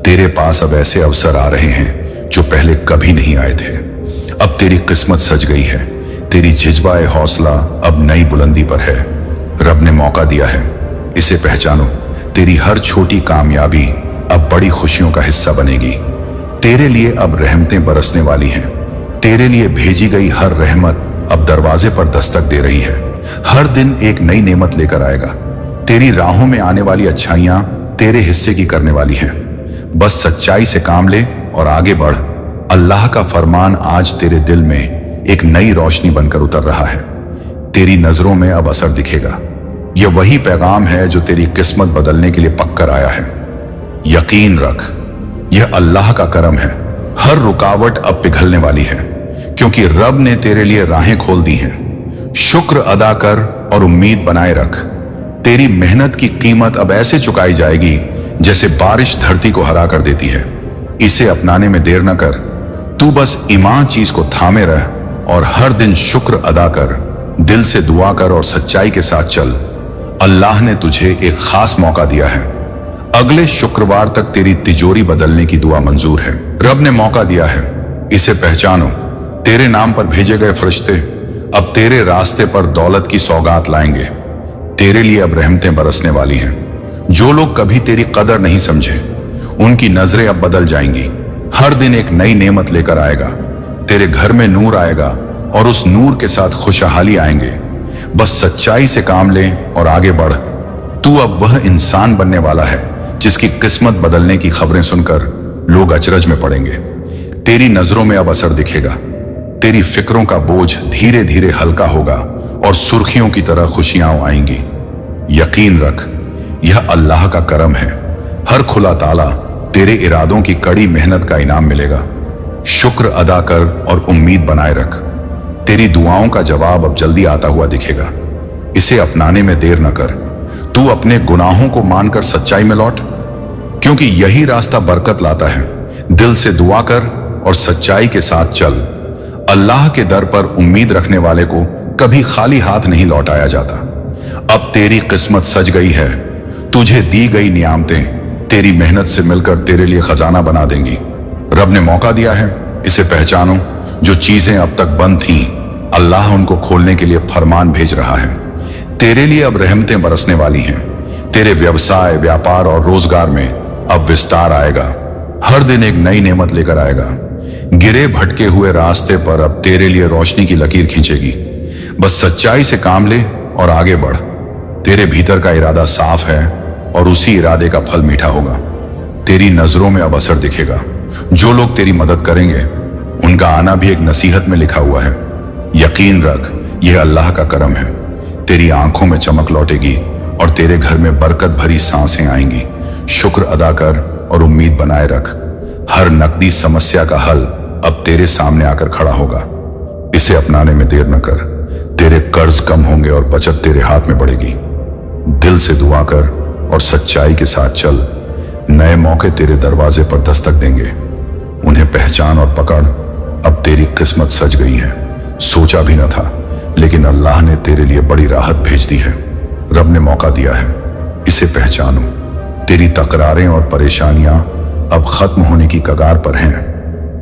तेरे पास अब ऐसे अवसर आ रहे हैं जो पहले कभी नहीं आए थे। अब तेरी किस्मत सज गई है। तेरी झिझबाए हौसला अब नई बुलंदी पर है। रब ने मौका दिया है, इसे पहचानो। तेरी हर छोटी कामयाबी अब बड़ी खुशियों का हिस्सा बनेगी। तेरे लिए अब रहमतें बरसने वाली हैं। तेरे लिए भेजी गई हर रहमत अब दरवाजे पर दस्तक दे रही है। हर दिन एक नई नेमत लेकर आएगा। तेरी राहों में आने वाली अच्छाइयां तेरे हिस्से की करने वाली हैं। बस सच्चाई से काम ले और आगे बढ़। अल्लाह का फरमान आज तेरे दिल में एक नई रोशनी बनकर उतर रहा है। तेरी नजरों में अब असर दिखेगा। यह वही पैगाम है जो तेरी किस्मत बदलने के लिए पककर आया है। यकीन रख, यह अल्लाह का करम है। हर रुकावट अब पिघलने वाली है क्योंकि रब ने तेरे लिए राहें खोल दी हैं। शुक्र अदा कर और उम्मीद बनाए रख। तेरी मेहनत की कीमत अब ऐसे चुकाई जाएगी जैसे बारिश धरती को हरा कर देती है। इसे अपनाने में देर न कर। तू बस ईमान चीज को थामे रह और हर दिन शुक्र अदा कर। दिल से दुआ कर और सच्चाई के साथ चल। अल्लाह ने तुझे एक खास मौका दिया है। अगले शुक्रवार तक तेरी तिजोरी बदलने की दुआ मंजूर है। रब ने मौका दिया है, इसे पहचानो। तेरे नाम पर भेजे गए फरिश्ते अब तेरे रास्ते पर दौलत की सौगात लाएंगे। तेरे लिए अब रहमतें बरसने वाली हैं। जो लोग कभी तेरी कदर नहीं समझे उनकी नजरें अब बदल जाएंगी। हर दिन एक नई नेमत लेकर आएगा। तेरे घर में नूर आएगा और उस नूर के साथ खुशहाली आएंगे। बस सच्चाई से काम ले और आगे बढ़। तू अब वह इंसान बनने वाला है जिसकी किस्मत बदलने की खबरें सुनकर लोग अचरज में पड़ेंगे। तेरी नजरों में अब असर दिखेगा। तेरी फिक्रों का बोझ धीरे धीरे हल्का होगा और सुर्खियों की तरह खुशियां आएंगी। यकीन रख, यह अल्लाह का करम है। हर खुला ताला तेरे इरादों की कड़ी मेहनत का इनाम मिलेगा। शुक्र अदा कर और उम्मीद बनाए रख। तेरी दुआओं का जवाब अब जल्दी आता हुआ दिखेगा। इसे अपनाने में देर न कर। तू अपने गुनाहों को मानकर सच्चाई में लौट, क्योंकि यही रास्ता बरकत लाता है। दिल से दुआ कर और सच्चाई के साथ चल। अल्लाह के दर पर उम्मीद रखने वाले को कभी खाली हाथ नहीं लौटाया जाता। अब तेरी किस्मत सज गई है। तुझे दी गई नियामतें तेरी मेहनत से मिलकर तेरे लिए खजाना बना देंगी। रब ने मौका दिया है, इसे पहचानो। जो चीजें अब तक बंद थीं, अल्लाह उनको खोलने के लिए फरमान भेज रहा है। तेरे लिए अब रहमतें बरसने वाली हैं। तेरे व्यवसाय, व्यापार और रोजगार में अब विस्तार आएगा। हर दिन एक नई नेमत लेकर आएगा। गिरे भटके हुए रास्ते पर अब तेरे लिए रोशनी की लकीर खींचेगी। बस सच्चाई से काम ले और आगे बढ़। तेरे भीतर का इरादा साफ है और उसी इरादे का फल मीठा होगा। तेरी नजरों में अब असर दिखेगा। जो लोग तेरी मदद करेंगे, उनका आना भी एक नसीहत में लिखा हुआ है। यकीन रख, यह अल्लाह का करम है। तेरी आंखों में चमक लौटेगी और तेरे घर में बरकत भरी सांसें आएंगी। शुक्र अदा कर और उम्मीद बनाए रख। हर नकदी समस्या का हल अब तेरे सामने आकर खड़ा होगा। इसे अपनाने में देर न कर। तेरे कर्ज कम होंगे और बचत तेरे हाथ में बढ़ेगी। दिल से दुआ कर और सच्चाई के साथ चल। नए मौके तेरे दरवाजे पर दस्तक देंगे। उन्हें पहचान और पकड़। अब तेरी किस्मत सज गई है। सोचा भी न था, लेकिन अल्लाह ने तेरे लिए बड़ी राहत भेज दी है। रब ने मौका दिया है, इसे पहचानो। तेरी तकरारें और परेशानियां अब खत्म होने की कगार पर हैं।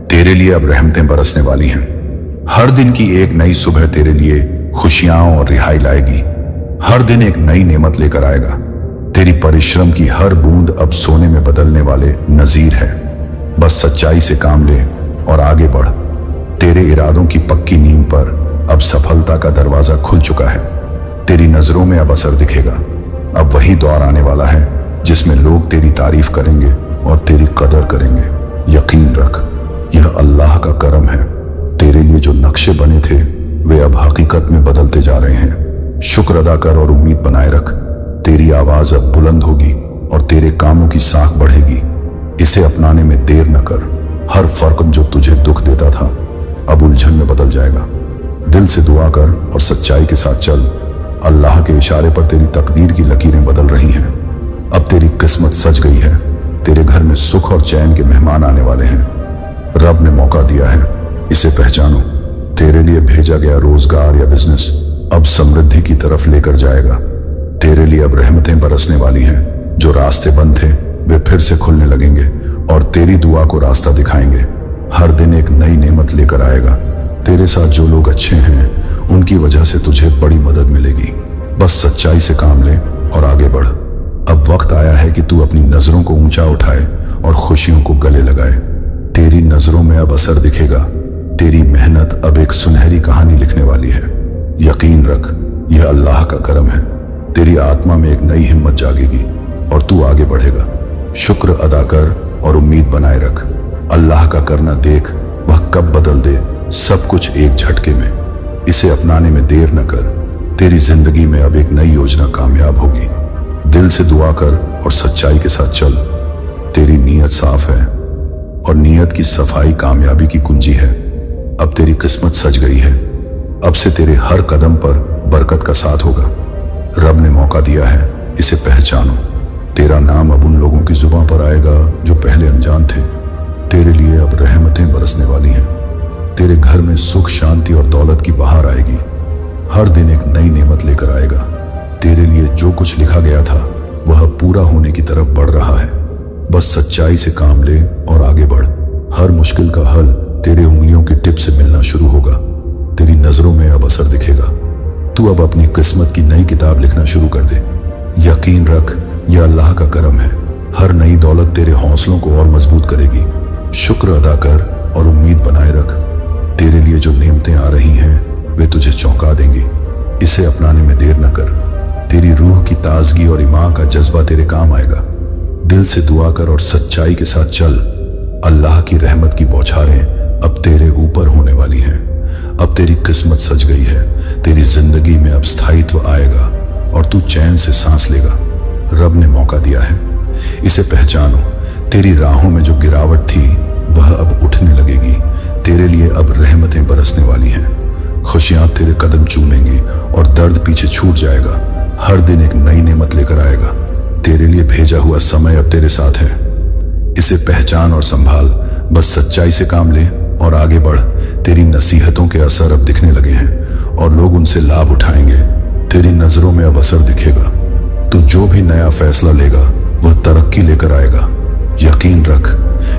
तेरे लिए अब रहमतें बरसने वाली हैं। हर दिन की एक नई सुबह तेरे लिए खुशियां और रिहाई लाएगी। हर दिन एक नई नेमत लेकर आएगा। तेरी परिश्रम की हर बूंद अब सोने में बदलने वाले नजीर है। बस सच्चाई से काम ले और आगे बढ़। तेरे इरादों की पक्की नींव पर अब सफलता का दरवाजा खुल चुका है। तेरी नजरों में अब असर दिखेगा। अब वही दौर आने वाला है जिसमें लोग तेरी तारीफ करेंगे और तेरी कदर करेंगे। यकीन रख, यह अल्लाह का करम है। तेरे लिए जो नक्शे बने थे, वे अब हकीकत में बदलते जा रहे हैं। शुक्र अदा कर और उम्मीद बनाए रख। तेरी आवाज अब बुलंद होगी और तेरे कामों की साख बढ़ेगी। इसे अपनाने में देर न कर। हर फर्क जो तुझे दुख देता था, अब उलझन में बदल जाएगा। दिल से दुआ कर और सच्चाई के साथ चल। अल्लाह के इशारे पर तेरी तकदीर की लकीरें बदल रही हैं। अब तेरी किस्मत सज गई है। तेरे घर में सुख और चैन के मेहमान आने वाले हैं। रब ने मौका दिया है, इसे पहचानो। तेरे लिए भेजा गया रोजगार या बिजनेस अब समृद्धि की तरफ लेकर जाएगा। तेरे लिए अब रहमतें बरसने वाली हैं। जो रास्ते बंद थे, वे फिर से खुलने लगेंगे और तेरी दुआ को रास्ता दिखाएंगे। हर दिन एक नई नेमत लेकर आएगा। तेरे साथ जो लोग अच्छे हैं, उनकी वजह से तुझे बड़ी मदद मिलेगी। बस सच्चाई से काम ले और आगे बढ़। अब वक्त आया है कि तू अपनी नजरों को ऊंचा उठाए और खुशियों को गले लगाए। तेरी नजरों में अब असर दिखेगा। तेरी मेहनत अब एक सुनहरी कहानी लिखने वाली है। यकीन रख, यह अल्लाह का करम है। तेरी आत्मा में एक नई हिम्मत जागेगी और तू आगे बढ़ेगा। शुक्र अदा कर और उम्मीद बनाए रख। अल्लाह का करना देख, वह कब बदल दे सब कुछ एक झटके में। इसे अपनाने में देर न कर। तेरी जिंदगी में अब एक नई योजना कामयाब होगी। दिल से दुआ कर और सच्चाई के साथ चल। तेरी नीयत साफ है और नीयत की सफाई कामयाबी की कुंजी है। अब तेरी किस्मत सज गई है। अब से तेरे हर कदम पर बरकत का साथ होगा। रब ने मौका दिया है, इसे पहचानो। तेरा नाम अब उन लोगों की जुबां पर आएगा जो पहले अनजान थे। तेरे लिए अब रहमतें बरसने वाली हैं। तेरे घर में सुख, शांति और दौलत की बहार आएगी। हर दिन एक नई नेमत लेकर आएगा। तेरे लिए जो कुछ लिखा गया था, वह पूरा होने की तरफ बढ़ रहा है। बस सच्चाई से काम ले और आगे बढ़। हर मुश्किल का हल तेरे उंगलियों की टिप से मिलना शुरू होगा। तेरी नजरों में अब असर दिखेगा। तू अब अपनी किस्मत की नई किताब लिखना शुरू कर दे। यकीन रख, यह अल्लाह का करम है। हर नई दौलत तेरे हौसलों को और मजबूत करेगी। शुक्र अदा कर और उम्मीद बनाए रख। तेरे लिए जो नेमतें आ रही हैं, वे तुझे चौंका देंगी। इसे अपनाने में देर न कर। तेरी रूह की ताजगी और ईमान का जज्बा तेरे काम आएगा। दिल से दुआ कर और सच्चाई के साथ चल। अल्लाह की रहमत की बौछारें अब तेरे ऊपर होने वाली हैं। अब तेरी किस्मत सज गई है। तेरी जिंदगी में अब स्थायित्व आएगा और तू चैन से सांस लेगा। रब ने मौका दिया है, इसे पहचानो। तेरी राहों में जो गिरावट थी वह अब उठने लगेगी। तेरे लिए अब रहमतें बरसने वाली हैं। खुशियां तेरे कदम चूमेंगी और दर्द पीछे छूट जाएगा। हर दिन एक नई नेमत लेकर आएगा। तेरे लिए भेजा हुआ समय अब तेरे साथ है। इसे पहचान और संभाल। बस सच्चाई से काम ले और आगे बढ़। तेरी नसीहतों के असर अब दिखने लगे हैं और लोग उनसे लाभ उठाएंगे। तेरी नजरों में अब असर दिखेगा। तो जो भी नया फैसला लेगा वह तरक्की लेकर आएगा। यकीन रख,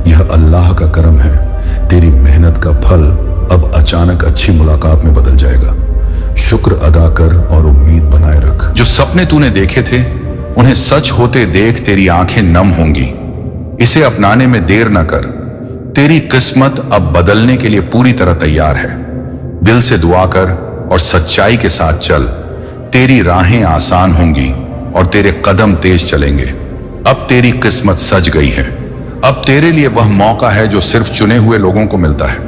यह अल्लाह का करम है। तेरी मेहनत का फल अब अचानक अच्छी मुलाकात में बदल जाएगा। शुक्र अदा कर और उम्मीद बनाए रख। जो सपने तूने देखे थे उन्हें सच होते देख तेरी आंखें नम होंगी। इसे अपनाने में देर न कर। तेरी किस्मत अब बदलने के लिए पूरी तरह तैयार है। दिल से दुआ कर और सच्चाई के साथ चल। तेरी राहें आसान होंगी और तेरे कदम तेज चलेंगे। अब तेरी किस्मत सज गई है। अब तेरे लिए वह मौका है जो सिर्फ चुने हुए लोगों को मिलता है।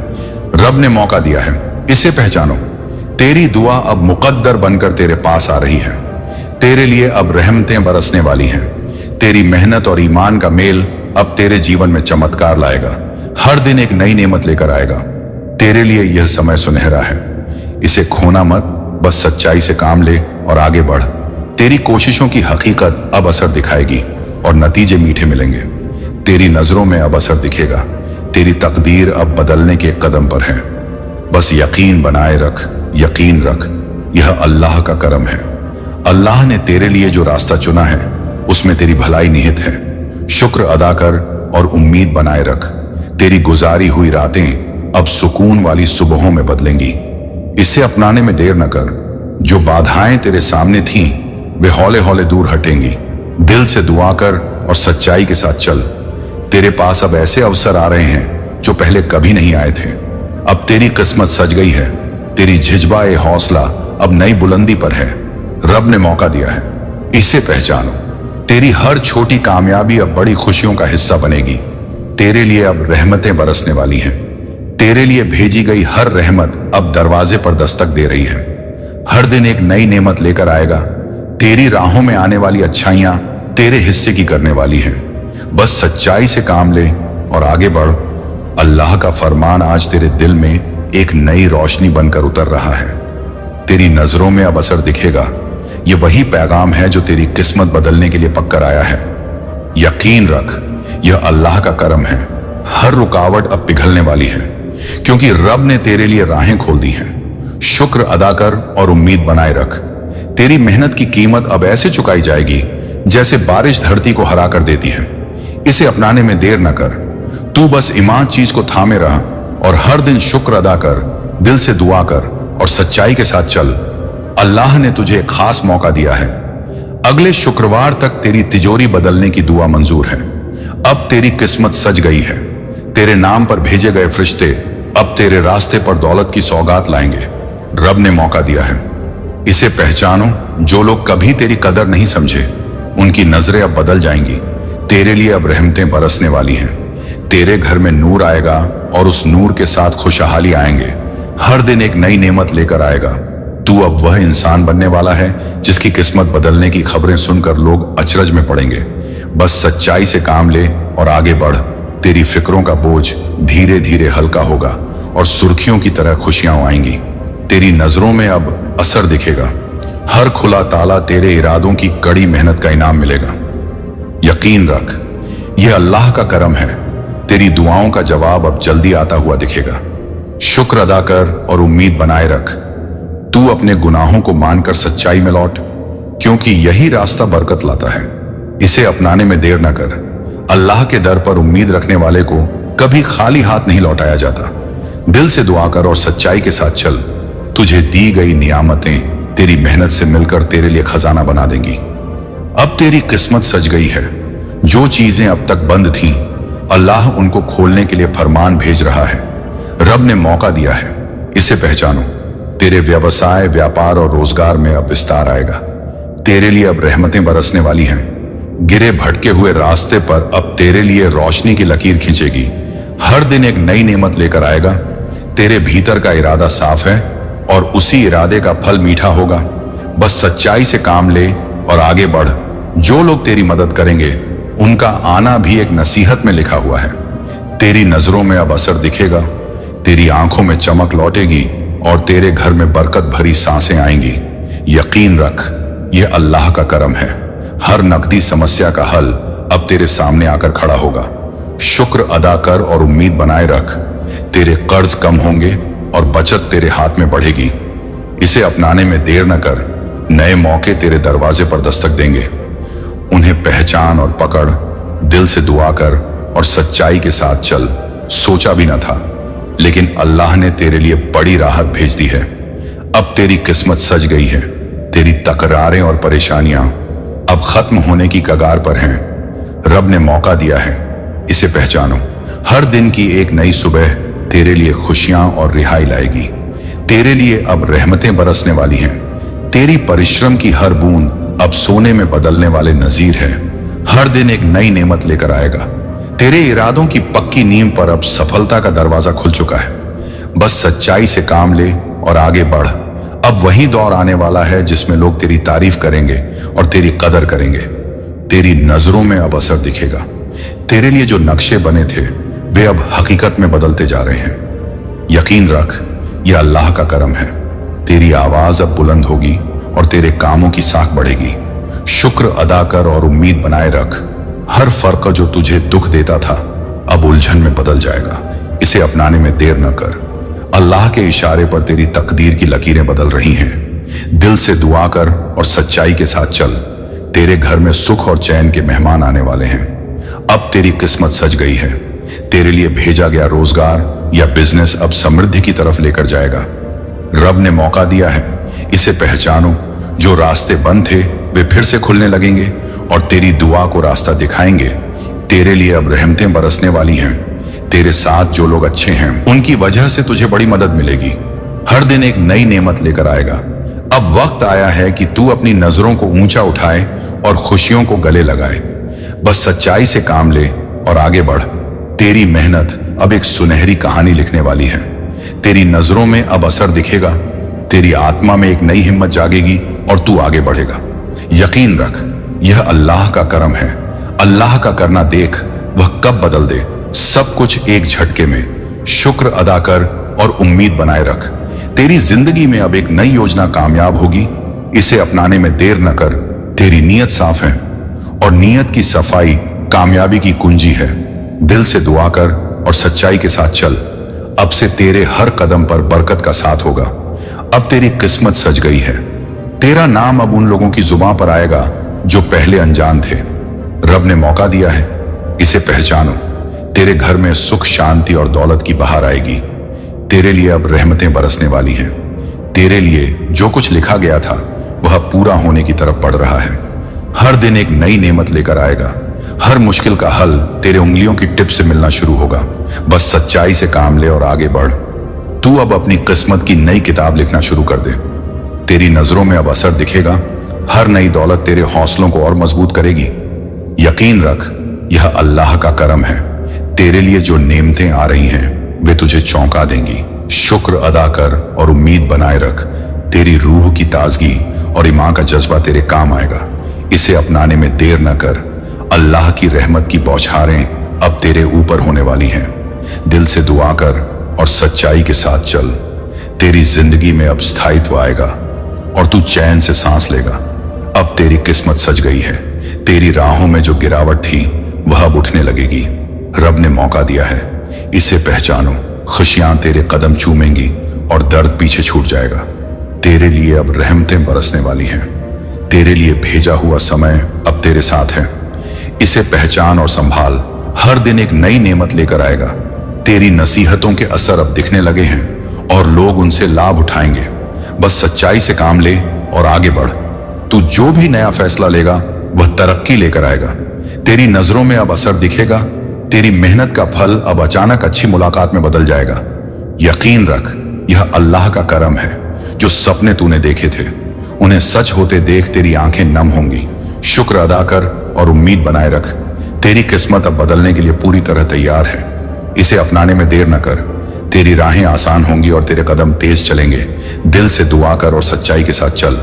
रब ने मौका दिया है, इसे पहचानो। तेरी दुआ अब मुकद्दर बनकर तेरे पास आ रही है। तेरे लिए अब रहमतें बरसने वाली हैं। तेरी मेहनत और ईमान का मेल अब तेरे जीवन में चमत्कार लाएगा। हर दिन एक नई नेमत लेकर आएगा। तेरे लिए यह समय सुनहरा है। इसे खोना मत। बस सच्चाई से काम ले और आगे बढ़। तेरी कोशिशों की हकीकत अब असर दिखाएगी और नतीजे मीठे मिलेंगे। तेरी नजरों में अब असर दिखेगा। तेरी तकदीर अब बदलने के कदम पर है। बस यकीन बनाए रख, यकीन रख। यह अल्लाह का करम है। अल्लाह ने तेरे लिए जो रास्ता चुना है उसमें तेरी भलाई निहित है। शुक्र अदा कर और उम्मीद बनाए रख। तेरी गुजारी हुई रातें अब सुकून वाली सुबहों में बदलेंगी। इसे अपनाने में देर न कर। जो बाधाएं तेरे सामने थीं वे हौले हौले दूर हटेंगी। दिल से दुआ कर और सच्चाई के साथ चल। तेरे पास अब ऐसे अवसर आ रहे हैं जो पहले कभी नहीं आए थे। अब तेरी किस्मत सज गई है। तेरी झिझबाए हौसला अब नई बुलंदी पर है। रब ने मौका दिया है, इसे पहचानो। तेरी हर छोटी कामयाबी अब बड़ी खुशियों का हिस्सा बनेगी। तेरे लिए अब रहमतें बरसने वाली हैं। तेरे लिए भेजी गई हर रहमत अब दरवाजे पर दस्तक दे रही है। हर दिन एक नई नेमत लेकर आएगा। तेरी राहों में आने वाली अच्छाइयां तेरे हिस्से की करने वाली हैं। बस सच्चाई से काम ले और आगे बढ़। अल्लाह का फरमान आज तेरे दिल में एक नई रोशनी बनकर उतर रहा है। तेरी नजरों में अब असर दिखेगा। ये वही पैगाम है जो तेरी किस्मत बदलने के लिए पक्कर आया है। यकीन रख, यह अल्लाह का करम है। हर रुकावट अब पिघलने वाली है क्योंकि रब ने तेरे लिए राहें खोल दी हैं। शुक्र अदा कर और उम्मीद बनाए रख। तेरी मेहनत की कीमत अब ऐसे चुकाई जाएगी जैसे बारिश धरती को हरा कर देती है। इसे अपनाने में देर न कर। तू बस ईमान चीज को थामे रह और हर दिन शुक्र अदा कर। दिल से दुआ कर और सच्चाई के साथ चल। अल्लाह ने तुझे एक खास मौका दिया है। अगले शुक्रवार तक तेरी तिजोरी बदलने की दुआ मंजूर है। अब तेरी किस्मत सज गई है। तेरे नाम पर भेजे गए फरिश्ते अब तेरे रास्ते पर दौलत की सौगात लाएंगे। रब ने मौका दिया है, इसे पहचानो। जो लोग कभी तेरी कदर नहीं समझे उनकी नजरें अब बदल जाएंगी। तेरे लिए अब रहमतें बरसने वाली हैं। तेरे घर में नूर आएगा और उस नूर के साथ खुशहाली आएंगे। हर दिन एक नई नेमत लेकर आएगा। तू अब वह इंसान बनने वाला है जिसकी किस्मत बदलने की खबरें सुनकर लोग अचरज में पड़ेंगे। बस सच्चाई से काम ले और आगे बढ़। तेरी फिक्रों का बोझ धीरे धीरे हल्का होगा और सुर्खियों की तरह खुशियां आएंगी। तेरी नजरों में अब असर दिखेगा। हर खुला ताला तेरे इरादों की कड़ी मेहनत का इनाम मिलेगा। यकीन रख, यह अल्लाह का करम है। तेरी दुआओं का जवाब अब जल्दी आता हुआ दिखेगा। शुक्र अदा कर और उम्मीद बनाए रख। तू अपने गुनाहों को मानकर सच्चाई में लौट क्योंकि यही रास्ता बरकत लाता है। इसे अपनाने में देर न कर। अल्लाह के दर पर उम्मीद रखने वाले को कभी खाली हाथ नहीं लौटाया जाता। दिल से दुआ कर और सच्चाई के साथ चल। तुझे दी गई नियामतें तेरी मेहनत से मिलकर तेरे लिए खजाना बना देंगी। अब तेरी किस्मत सज गई है। जो चीजें अब तक बंद थीं, अल्लाह उनको खोलने के लिए फरमान भेज रहा है। रब ने मौका दिया है, इसे पहचानो। तेरे व्यवसाय, व्यापार और रोजगार में अब विस्तार आएगा। तेरे लिए अब रहमतें बरसने वाली हैं। गिरे भटके हुए रास्ते पर अब तेरे लिए रोशनी की लकीर खींचेगी। हर दिन एक नई नेमत लेकर आएगा। तेरे भीतर का इरादा साफ है और उसी इरादे का फल मीठा होगा। बस सच्चाई से काम ले और आगे बढ़। जो लोग तेरी मदद करेंगे उनका आना भी एक नसीहत में लिखा हुआ है। तेरी नजरों में अब असर दिखेगा, तेरी आंखों में चमक लौटेगी और तेरे घर में बरकत भरी सांसें आएंगी। यकीन रख, यह अल्लाह का करम है। हर नकदी समस्या का हल अब तेरे सामने आकर खड़ा होगा। शुक्र अदा कर और उम्मीद बनाए रख। तेरे कर्ज कम होंगे और बचत तेरे हाथ में बढ़ेगी। इसे अपनाने में देर न कर, नए मौके तेरे दरवाजे पर दस्तक देंगे। उन्हें पहचान और पकड़, दिल से दुआ कर और सच्चाई के साथ चल। सोचा भी न था, लेकिन अल्लाह ने तेरे लिए बड़ी राहत भेज दी है। अब तेरी किस्मत सज गई है। तेरी तकरारें और परेशानियां अब खत्म होने की कगार पर हैं। रब ने मौका दिया है, इसे पहचानो। हर दिन की एक नई सुबह तेरे लिए खुशियां और रिहाई लाएगी। तेरे लिए अब रहमतें बरसने वाली हैं। तेरी परिश्रम की हर बूंद अब सोने में बदलने वाले नजीर है। हर दिन एक नई नेमत लेकर आएगा। तेरे इरादों की पक्की नींव पर अब सफलता का दरवाजा खुल चुका है। बस सच्चाई से काम ले और आगे बढ़। अब वही दौर आने वाला है जिसमें लोग तेरी तारीफ करेंगे और तेरी कदर करेंगे। तेरी नजरों में अब असर दिखेगा। तेरे लिए जो नक्शे बने थे वे अब हकीकत में बदलते जा रहे हैं। यकीन रख, यह अल्लाह का करम है। तेरी आवाज अब बुलंद होगी और तेरे कामों की साख बढ़ेगी। शुक्र अदा कर और उम्मीद बनाए रख। हर फर्क जो तुझे दुख देता था अब उलझन में बदल जाएगा। इसे अपनाने में देर न कर। अल्लाह के इशारे पर तेरी तकदीर की लकीरें बदल रही हैं। दिल से दुआ कर और सच्चाई के साथ चल। तेरे घर में सुख और चैन के मेहमान आने वाले हैं। अब तेरी किस्मत सज गई है। तेरे लिए भेजा गया रोजगार या बिजनेस अब समृद्धि की तरफ लेकर जाएगा। रब ने मौका दिया है, इसे पहचानो। जो रास्ते बंद थे वे फिर से खुलने लगेंगे और तेरी दुआ को रास्ता दिखाएंगे। तेरे लिए अब रहमतें बरसने वाली हैं। तेरे साथ जो लोग अच्छे हैं उनकी वजह से तुझे बड़ी मदद मिलेगी। हर दिन एक नई नेमत लेकर आएगा। अब वक्त आया है कि तू अपनी नजरों को ऊंचा उठाए और खुशियों को गले लगाए। बस सच्चाई से काम ले और आगे बढ़। तेरी मेहनत अब एक सुनहरी कहानी लिखने वाली है। तेरी नजरों में अब असर दिखेगा। तेरी आत्मा में एक नई हिम्मत जागेगी और तू आगे बढ़ेगा। यकीन रख, यह अल्लाह का करम है। अल्लाह का करना देख, वह कब बदल दे सब कुछ एक झटके में। शुक्र अदा कर और उम्मीद बनाए रख। तेरी जिंदगी में अब एक नई योजना कामयाब होगी। इसे अपनाने में देर न कर। तेरी नीयत साफ है और नीयत की सफाई कामयाबी की कुंजी है। दिल से दुआ कर और सच्चाई के साथ चल। अब से तेरे हर कदम पर बरकत का साथ होगा। अब तेरी किस्मत सज गई है। तेरा नाम अब उन लोगों की जुबां पर आएगा जो पहले अनजान थे। रब ने मौका दिया है, इसे पहचानो। तेरे घर में सुख, शांति और दौलत की बहार आएगी। तेरे लिए अब रहमतें बरसने वाली हैं। तेरे लिए जो कुछ लिखा गया था वह पूरा होने की तरफ बढ़ रहा है। हर दिन एक नई नेमत लेकर आएगा। हर मुश्किल का हल तेरे उंगलियों की टिप से मिलना शुरू होगा। बस सच्चाई से काम ले और आगे बढ़। तू अब अपनी किस्मत की नई किताब लिखना शुरू कर दे। तेरी नजरों में अब असर दिखेगा। हर नई दौलत तेरे हौसलों को और मजबूत करेगी। यकीन रख, यह अल्लाह का करम है। तेरे लिए जो नेमतें आ रही हैं वे तुझे चौंका देंगी। शुक्र अदा कर और उम्मीद बनाए रख। तेरी रूह की ताजगी और ईमान का जज्बा तेरे काम आएगा। इसे अपनाने में देर न कर। अल्लाह की रहमत की बौछारें अब तेरे ऊपर होने वाली हैं। दिल से दुआ कर और सच्चाई के साथ चल। तेरी जिंदगी में अब स्थायित्व आएगा और तू चैन से सांस लेगा। अब तेरी किस्मत सज गई है। तेरी राहों में जो गिरावट थी वह अब उठने लगेगी। रब ने मौका दिया है, इसे पहचानो। खुशियां तेरे कदम चूमेंगी और दर्द पीछे छूट जाएगा। तेरे लिए अब रहमतें बरसने वाली हैं। तेरे लिए भेजा हुआ समय अब तेरे साथ है। इसे पहचान और संभाल। हर दिन एक नई नेमत लेकर आएगा। तेरी नसीहतों के असर अब दिखने लगे हैं और लोग उनसे लाभ उठाएंगे। बस सच्चाई से काम ले और आगे बढ़। तू जो भी नया फैसला लेगा वह तरक्की लेकर आएगा। तेरी नजरों में अब असर दिखेगा। तेरी मेहनत का फल अब अचानक अच्छी मुलाकात में बदल जाएगा। यकीन रख, यह अल्लाह का करम है। जो सपने तूने देखे थे उन्हें सच होते देख तेरी आंखें नम होंगी। शुक्र अदा कर और उम्मीद बनाए रख। तेरी किस्मत अब बदलने के लिए पूरी तरह तैयार है। इसे अपनाने में देर न कर। तेरी राहें आसान होंगी और तेरे कदम तेज चलेंगे। दिल से दुआ कर और सच्चाई के साथ चल।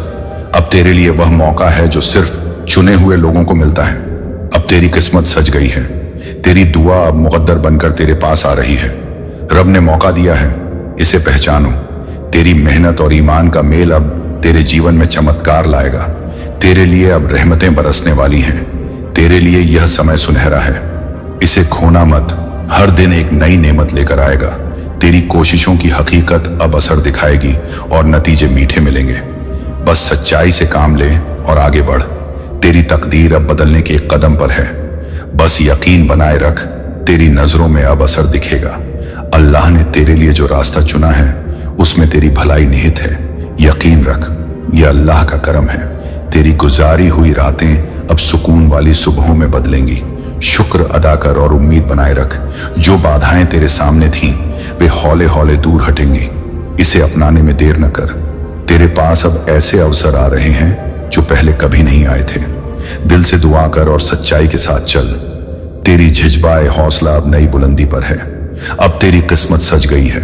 अब तेरे लिए वह मौका है जो सिर्फ चुने हुए लोगों को मिलता है। अब तेरी किस्मत सज गई है। तेरी दुआ अब मुकद्दर बनकर तेरे पास आ रही है। रब ने मौका दिया है, इसे पहचानो। तेरी मेहनत और ईमान का मेल अब तेरे जीवन में चमत्कार लाएगा। तेरे लिए अब रहमतें बरसने वाली हैं। तेरे लिए यह समय सुनहरा है, इसे खोना मत। हर दिन एक नई नेमत लेकर आएगा। तेरी कोशिशों की हकीकत अब असर दिखाएगी और नतीजे मीठे मिलेंगे। बस सच्चाई से काम ले और आगे बढ़। तेरी तकदीर अब बदलने के एक कदम पर है। बस यकीन बनाए रख, तेरी नजरों में अब असर दिखेगा। अल्लाह ने तेरे लिए जो रास्ता चुना है उसमें तेरी भलाई निहित है। यकीन रख, यह अल्लाह का करम है। तेरी गुजारी हुई रातें अब सुकून वाली सुबहों में बदलेंगी। शुक्र अदा कर और उम्मीद बनाए रख। जो बाधाएं तेरे सामने थीं वे हौले हौले दूर हटेंगी। इसे अपनाने में देर न कर। तेरे पास अब ऐसे अवसर आ रहे हैं जो पहले कभी नहीं आए थे। दिल से दुआ कर और सच्चाई के साथ चल। तेरी झिझबाए हौसला अब नई बुलंदी पर है। अब तेरी किस्मत सज गई है।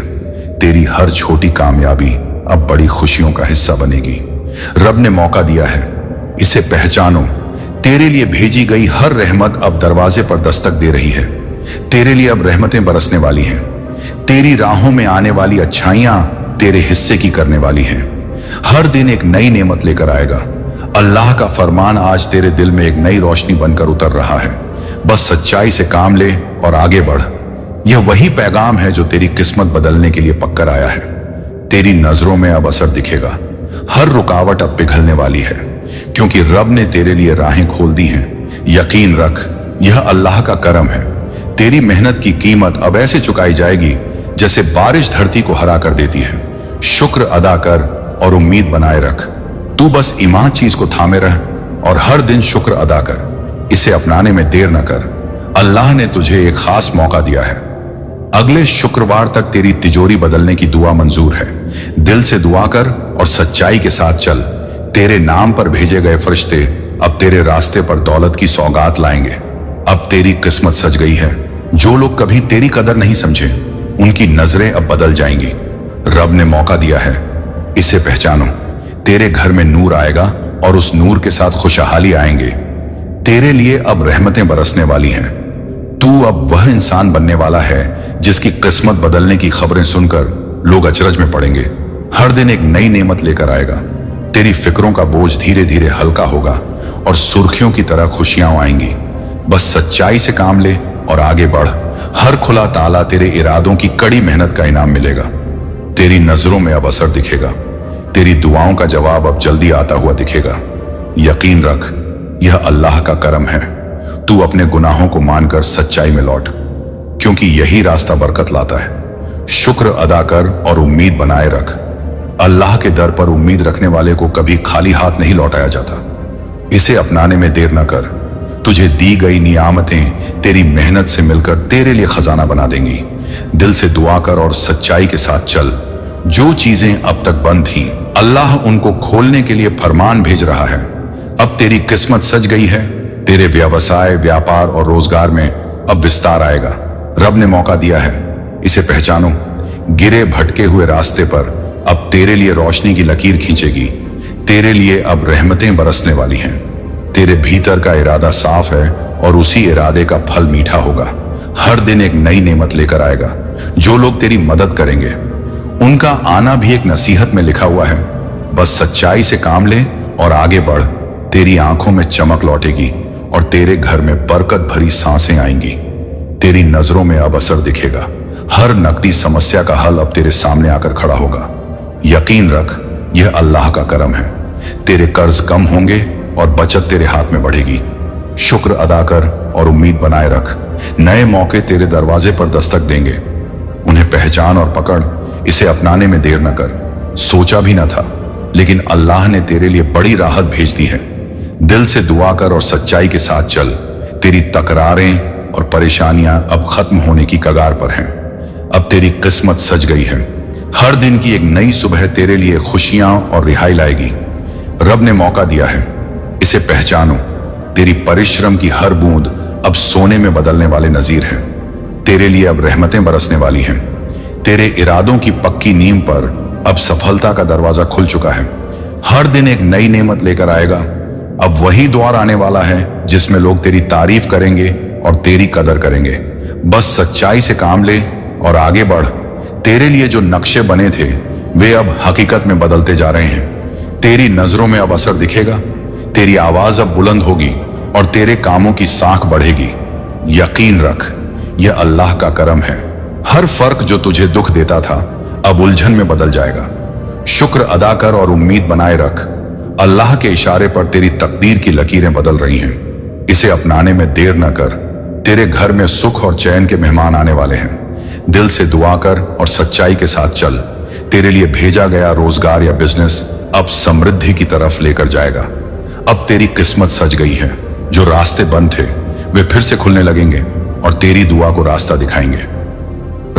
तेरी हर छोटी कामयाबी अब बड़ी खुशियों का हिस्सा बनेगी। रब ने मौका दिया है, इसे पहचानो। तेरे लिए भेजी गई हर रहमत अब दरवाजे पर दस्तक दे रही है। तेरे लिए अब रहमतें बरसने वाली हैं। तेरी राहों में आने वाली अच्छाइयां तेरे हिस्से की करने वाली हैं। हर दिन एक नई नेमत लेकर आएगा। अल्लाह का फरमान आज तेरे दिल में एक नई रोशनी बनकर उतर रहा है। बस सच्चाई से काम ले और आगे बढ़। यह वही पैगाम है जो तेरी किस्मत बदलने के लिए पककर आया है। तेरी नजरों में अब असर दिखेगा। हर रुकावट अब पिघलने वाली है, क्योंकि रब ने तेरे लिए राहें खोल दी हैं। यकीन रख, यह अल्लाह का करम है। तेरी मेहनत की कीमत अब ऐसे चुकाई जाएगी जैसे बारिश धरती को हरा कर देती है। शुक्र अदा कर और उम्मीद बनाए रख। तू बस ईमान चीज को थामे रह और हर दिन शुक्र अदा कर। इसे अपनाने में देर न कर। अल्लाह ने तुझे एक खास मौका दिया है। अगले शुक्रवार तक तेरी तिजोरी बदलने की दुआ मंजूर है। दिल से दुआ कर और सच्चाई के साथ चल। तेरे नाम पर भेजे गए फरिश्ते अब तेरे रास्ते पर दौलत की सौगात लाएंगे। अब तेरी किस्मत सज गई है। जो लोग कभी तेरी कदर नहीं समझे उनकी नजरें अब बदल जाएंगी। रब ने मौका दिया है, इसे पहचानो। तेरे घर में नूर आएगा और उस नूर के साथ खुशहाली आएंगे। तेरे लिए अब रहमतें बरसने वाली हैं। तू अब वह इंसान बनने वाला है जिसकी किस्मत बदलने की खबरें सुनकर लोग अचरज में पड़ेंगे। हर दिन एक नई नेमत लेकर आएगा। तेरी फिक्रों का बोझ धीरे धीरे हल्का होगा और सुर्खियों की तरह खुशियां आएंगी। बस सच्चाई से काम ले और आगे बढ़। हर खुला ताला तेरे इरादों की कड़ी मेहनत का इनाम मिलेगा। तेरी नजरों में अब असर दिखेगा। तेरी दुआओं का जवाब अब जल्दी आता हुआ दिखेगा। यकीन रख, यह अल्लाह का करम है। तू अपने गुनाहों को मानकर सच्चाई में लौट, क्योंकि यही रास्ता बरकत लाता है। शुक्र अदा कर और उम्मीद बनाए रख। अल्लाह के दर पर उम्मीद रखने वाले को कभी खाली हाथ नहीं लौटाया जाता। इसे अपनाने में देर न कर। तुझे दी गई नियामतें तेरी मेहनत से मिलकर तेरे लिए खजाना बना देंगी। दिल से दुआ कर और सच्चाई के साथ चल। जो चीजें अब तक बंद थीं, अल्लाह उनको खोलने के लिए फरमान भेज रहा है। अब तेरी किस्मत सज गई है। तेरे व्यवसाय, व्यापार और रोजगार में अब विस्तार आएगा। रब ने मौका दिया है, इसे पहचानो। गिरे भटके हुए रास्ते पर अब तेरे लिए रोशनी की लकीर खींचेगी। तेरे लिए अब रहमतें बरसने वाली हैं। तेरे भीतर का इरादा साफ है और उसी इरादे का फल मीठा होगा। हर दिन एक नई नेमत लेकर आएगा। जो लोग तेरी मदद करेंगे उनका आना भी एक नसीहत में लिखा हुआ है। बस सच्चाई से काम ले और आगे बढ़। तेरी आंखों में चमक लौटेगी और तेरे घर में बरकत भरी सांसें आएंगी। तेरी नजरों में अब असर दिखेगा। हर नकदी समस्या का हल अब तेरे सामने आकर खड़ा होगा। यकीन रख, यह अल्लाह का करम है। तेरे कर्ज कम होंगे और बचत तेरे हाथ में बढ़ेगी। शुक्र अदा कर और उम्मीद बनाए रख। नए मौके तेरे दरवाजे पर दस्तक देंगे। उन्हें पहचान और पकड़। इसे अपनाने में देर न कर। सोचा भी न था, लेकिन अल्लाह ने तेरे लिए बड़ी राहत भेज दी है। दिल से दुआ कर और सच्चाई के साथ चल। तेरी तकरारें और परेशानियां अब खत्म होने की कगार पर हैं। अब तेरी किस्मत सज गई है। हर दिन की एक नई सुबह तेरे लिए खुशियां और रिहाई लाएगी। रब ने मौका दिया है, इसे पहचानो। तेरी परिश्रम की हर बूंद अब सोने में बदलने वाले नजीर हैं। तेरे लिए अब रहमतें बरसने वाली हैं। तेरे इरादों की पक्की नींव पर अब सफलता का दरवाजा खुल चुका है। हर दिन एक नई नेमत लेकर आएगा। अब वही दौर आने वाला है जिसमें लोग तेरी तारीफ करेंगे और तेरी कदर करेंगे। बस सच्चाई से काम ले और आगे बढ़। तेरे लिए जो नक्शे बने थे वे अब हकीकत में बदलते जा रहे हैं। तेरी नजरों में अब असर दिखेगा। तेरी आवाज अब बुलंद होगी और तेरे कामों की साख बढ़ेगी। यकीन रख, यह अल्लाह का करम है। हर फर्क जो तुझे दुख देता था अब उलझन में बदल जाएगा। शुक्र अदा कर और उम्मीद बनाए रख। अल्लाह के इशारे पर तेरी तकदीर की लकीरें बदल रही हैं। इसे अपनाने में देर न कर। तेरे घर में सुख और चैन के मेहमान आने वाले हैं। दिल से दुआ कर और सच्चाई के साथ चल। तेरे लिए भेजा गया रोजगार या बिजनेस अब समृद्धि की तरफ लेकर जाएगा। अब तेरी किस्मत सज गई है। जो रास्ते बंद थे वे फिर से खुलने लगेंगे और तेरी दुआ को रास्ता दिखाएंगे।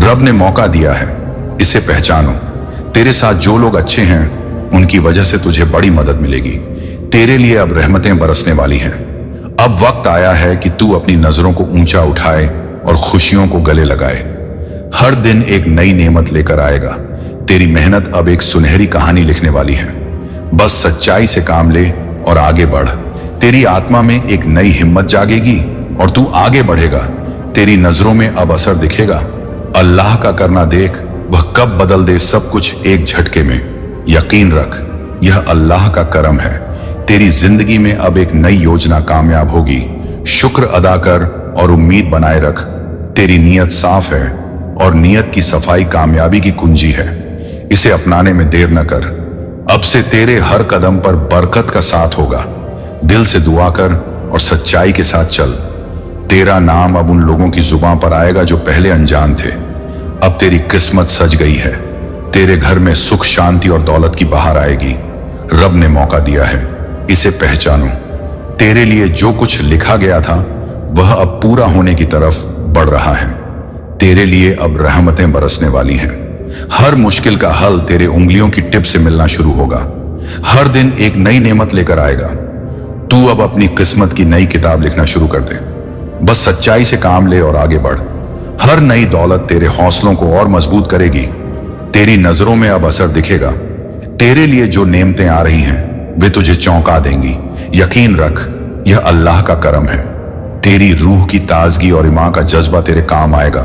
रब ने मौका दिया है, इसे पहचानो। तेरे साथ जो लोग अच्छे हैं उनकी वजह से तुझे बड़ी मदद मिलेगी। तेरे लिए अब रहमतें बरसने वाली हैं। अब वक्त आया है कि तू अपनी नजरों को ऊंचा उठाए और खुशियों को गले लगाए। हर दिन एक नई नेमत लेकर आएगा। तेरी मेहनत अब एक सुनहरी कहानी लिखने वाली है। बस सच्चाई से काम ले और आगे बढ़। तेरी आत्मा में एक नई हिम्मत जागेगी और तू आगे बढ़ेगा। तेरी नजरों में अब असर दिखेगा। अल्लाह का करना देख, वह कब बदल दे सब कुछ एक झटके में। यकीन रख, यह अल्लाह का करम है। तेरी जिंदगी में अब एक नई योजना कामयाब होगी। शुक्र अदा कर और उम्मीद बनाए रख। तेरी नीयत साफ है और नीयत की सफाई कामयाबी की कुंजी है। इसे अपनाने में देर न कर। अब से तेरे हर कदम पर बरकत का साथ होगा। दिल से दुआ कर और सच्चाई के साथ चल। तेरा नाम अब उन लोगों की जुबान पर आएगा जो पहले अनजान थे। अब तेरी किस्मत सज गई है। तेरे घर में सुख, शांति और दौलत की बहार आएगी। रब ने मौका दिया है, इसे पहचानो। तेरे लिए जो कुछ लिखा गया था वह अब पूरा होने की तरफ बढ़ रहा है। तेरे लिए अब रहमतें बरसने वाली हैं। हर मुश्किल का हल तेरे उंगलियों की टिप से मिलना शुरू होगा। हर दिन एक नई नेमत लेकर आएगा। तू अब अपनी किस्मत की नई किताब लिखना शुरू कर दे। बस सच्चाई से काम ले और आगे बढ़। हर नई दौलत तेरे हौसलों को और मजबूत करेगी। तेरी नजरों में अब असर दिखेगा। तेरे लिए जो नेमतें आ रही हैं वे तुझे चौंका देंगी। यकीन रख, यह अल्लाह का करम है। तेरी रूह की ताजगी और ईमान का जज्बा तेरे काम आएगा।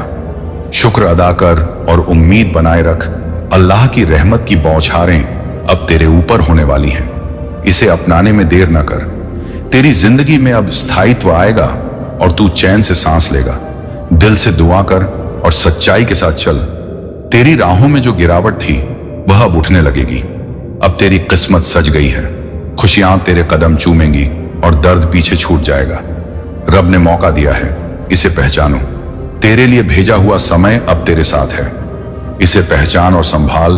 शुक्र अदा कर और उम्मीद बनाए रख। अल्लाह की रहमत की बौछारें अब तेरे ऊपर होने वाली हैं। इसे अपनाने में देर न कर। तेरी जिंदगी में अब स्थायित्व आएगा और तू चैन से सांस लेगा। दिल से दुआ कर और सच्चाई के साथ चल। तेरी राहों में जो गिरावट थी वह अब उठने लगेगी। अब तेरी किस्मत सज गई है। खुशियां तेरे कदम चूमेंगी और दर्द पीछे छूट जाएगा। रब ने मौका दिया है, इसे पहचानो। तेरे लिए भेजा हुआ समय अब तेरे साथ है। इसे पहचान और संभाल।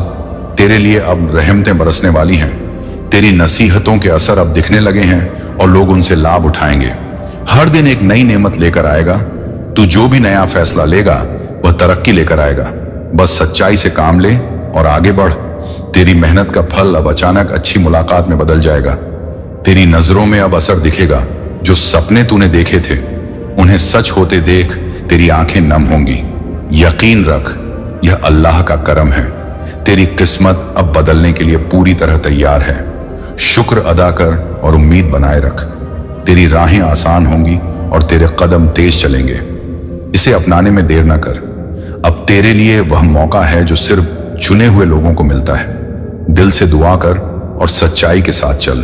तेरे लिए अब रहमतें बरसने वाली हैं। तेरी नसीहतों के असर अब दिखने लगे हैं और लोग उनसे लाभ उठाएंगे। हर दिन एक नई नेमत लेकर आएगा। तू जो भी नया फैसला लेगा वह तरक्की लेकर आएगा। बस सच्चाई से काम ले और आगे बढ़। तेरी मेहनत का फल अब अचानक अच्छी मुलाकात में बदल जाएगा। तेरी नजरों में अब असर दिखेगा। जो सपने तूने देखे थे उन्हें सच होते देख तेरी आंखें नम होंगी। यकीन रख, यह अल्लाह का करम है। तेरी किस्मत अब बदलने के लिए पूरी तरह तैयार है। शुक्र अदा कर और उम्मीद बनाए रख। तेरी राहें आसान होंगी और तेरे कदम तेज चलेंगे। इसे अपनाने में देर न कर। अब तेरे लिए वह मौका है जो सिर्फ चुने हुए लोगों को मिलता है। दिल से दुआ कर और सच्चाई के साथ चल।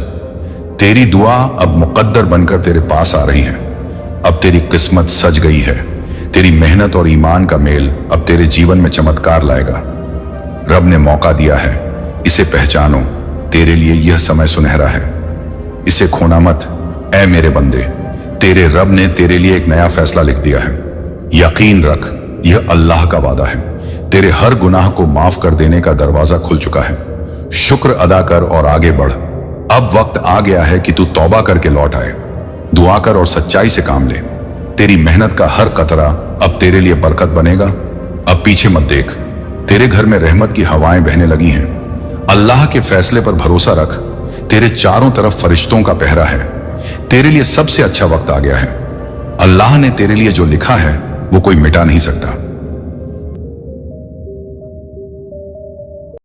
तेरी दुआ अब मुकद्दर बनकर तेरे पास आ रही है। अब तेरी किस्मत सज गई है। तेरी मेहनत और ईमान का मेल अब तेरे जीवन में चमत्कार लाएगा। रब ने मौका दिया है, इसे पहचानो। तेरे लिए यह समय सुनहरा है, इसे खोना मत। ऐ मेरे बंदे, तेरे रब ने तेरे लिए एक नया फैसला लिख दिया है। यकीन रख, यह अल्लाह का वादा है। तेरे हर गुनाह को माफ कर देने का दरवाजा खुल चुका है। शुक्र अदा कर और आगे बढ़। अब वक्त आ गया है कि तू तौबा करके लौट आए। दुआ कर और सच्चाई से काम ले। तेरी मेहनत का हर कतरा अब तेरे लिए बरकत बनेगा। अब पीछे मत देख, तेरे घर में रहमत की हवाएं बहने लगी हैं। अल्लाह के फैसले पर भरोसा रख। तेरे चारों तरफ फरिश्तों का पहरा है। तेरे लिए सबसे अच्छा वक्त आ गया है। अल्लाह ने तेरे लिए जो लिखा है वो कोई मिटा नहीं सकता।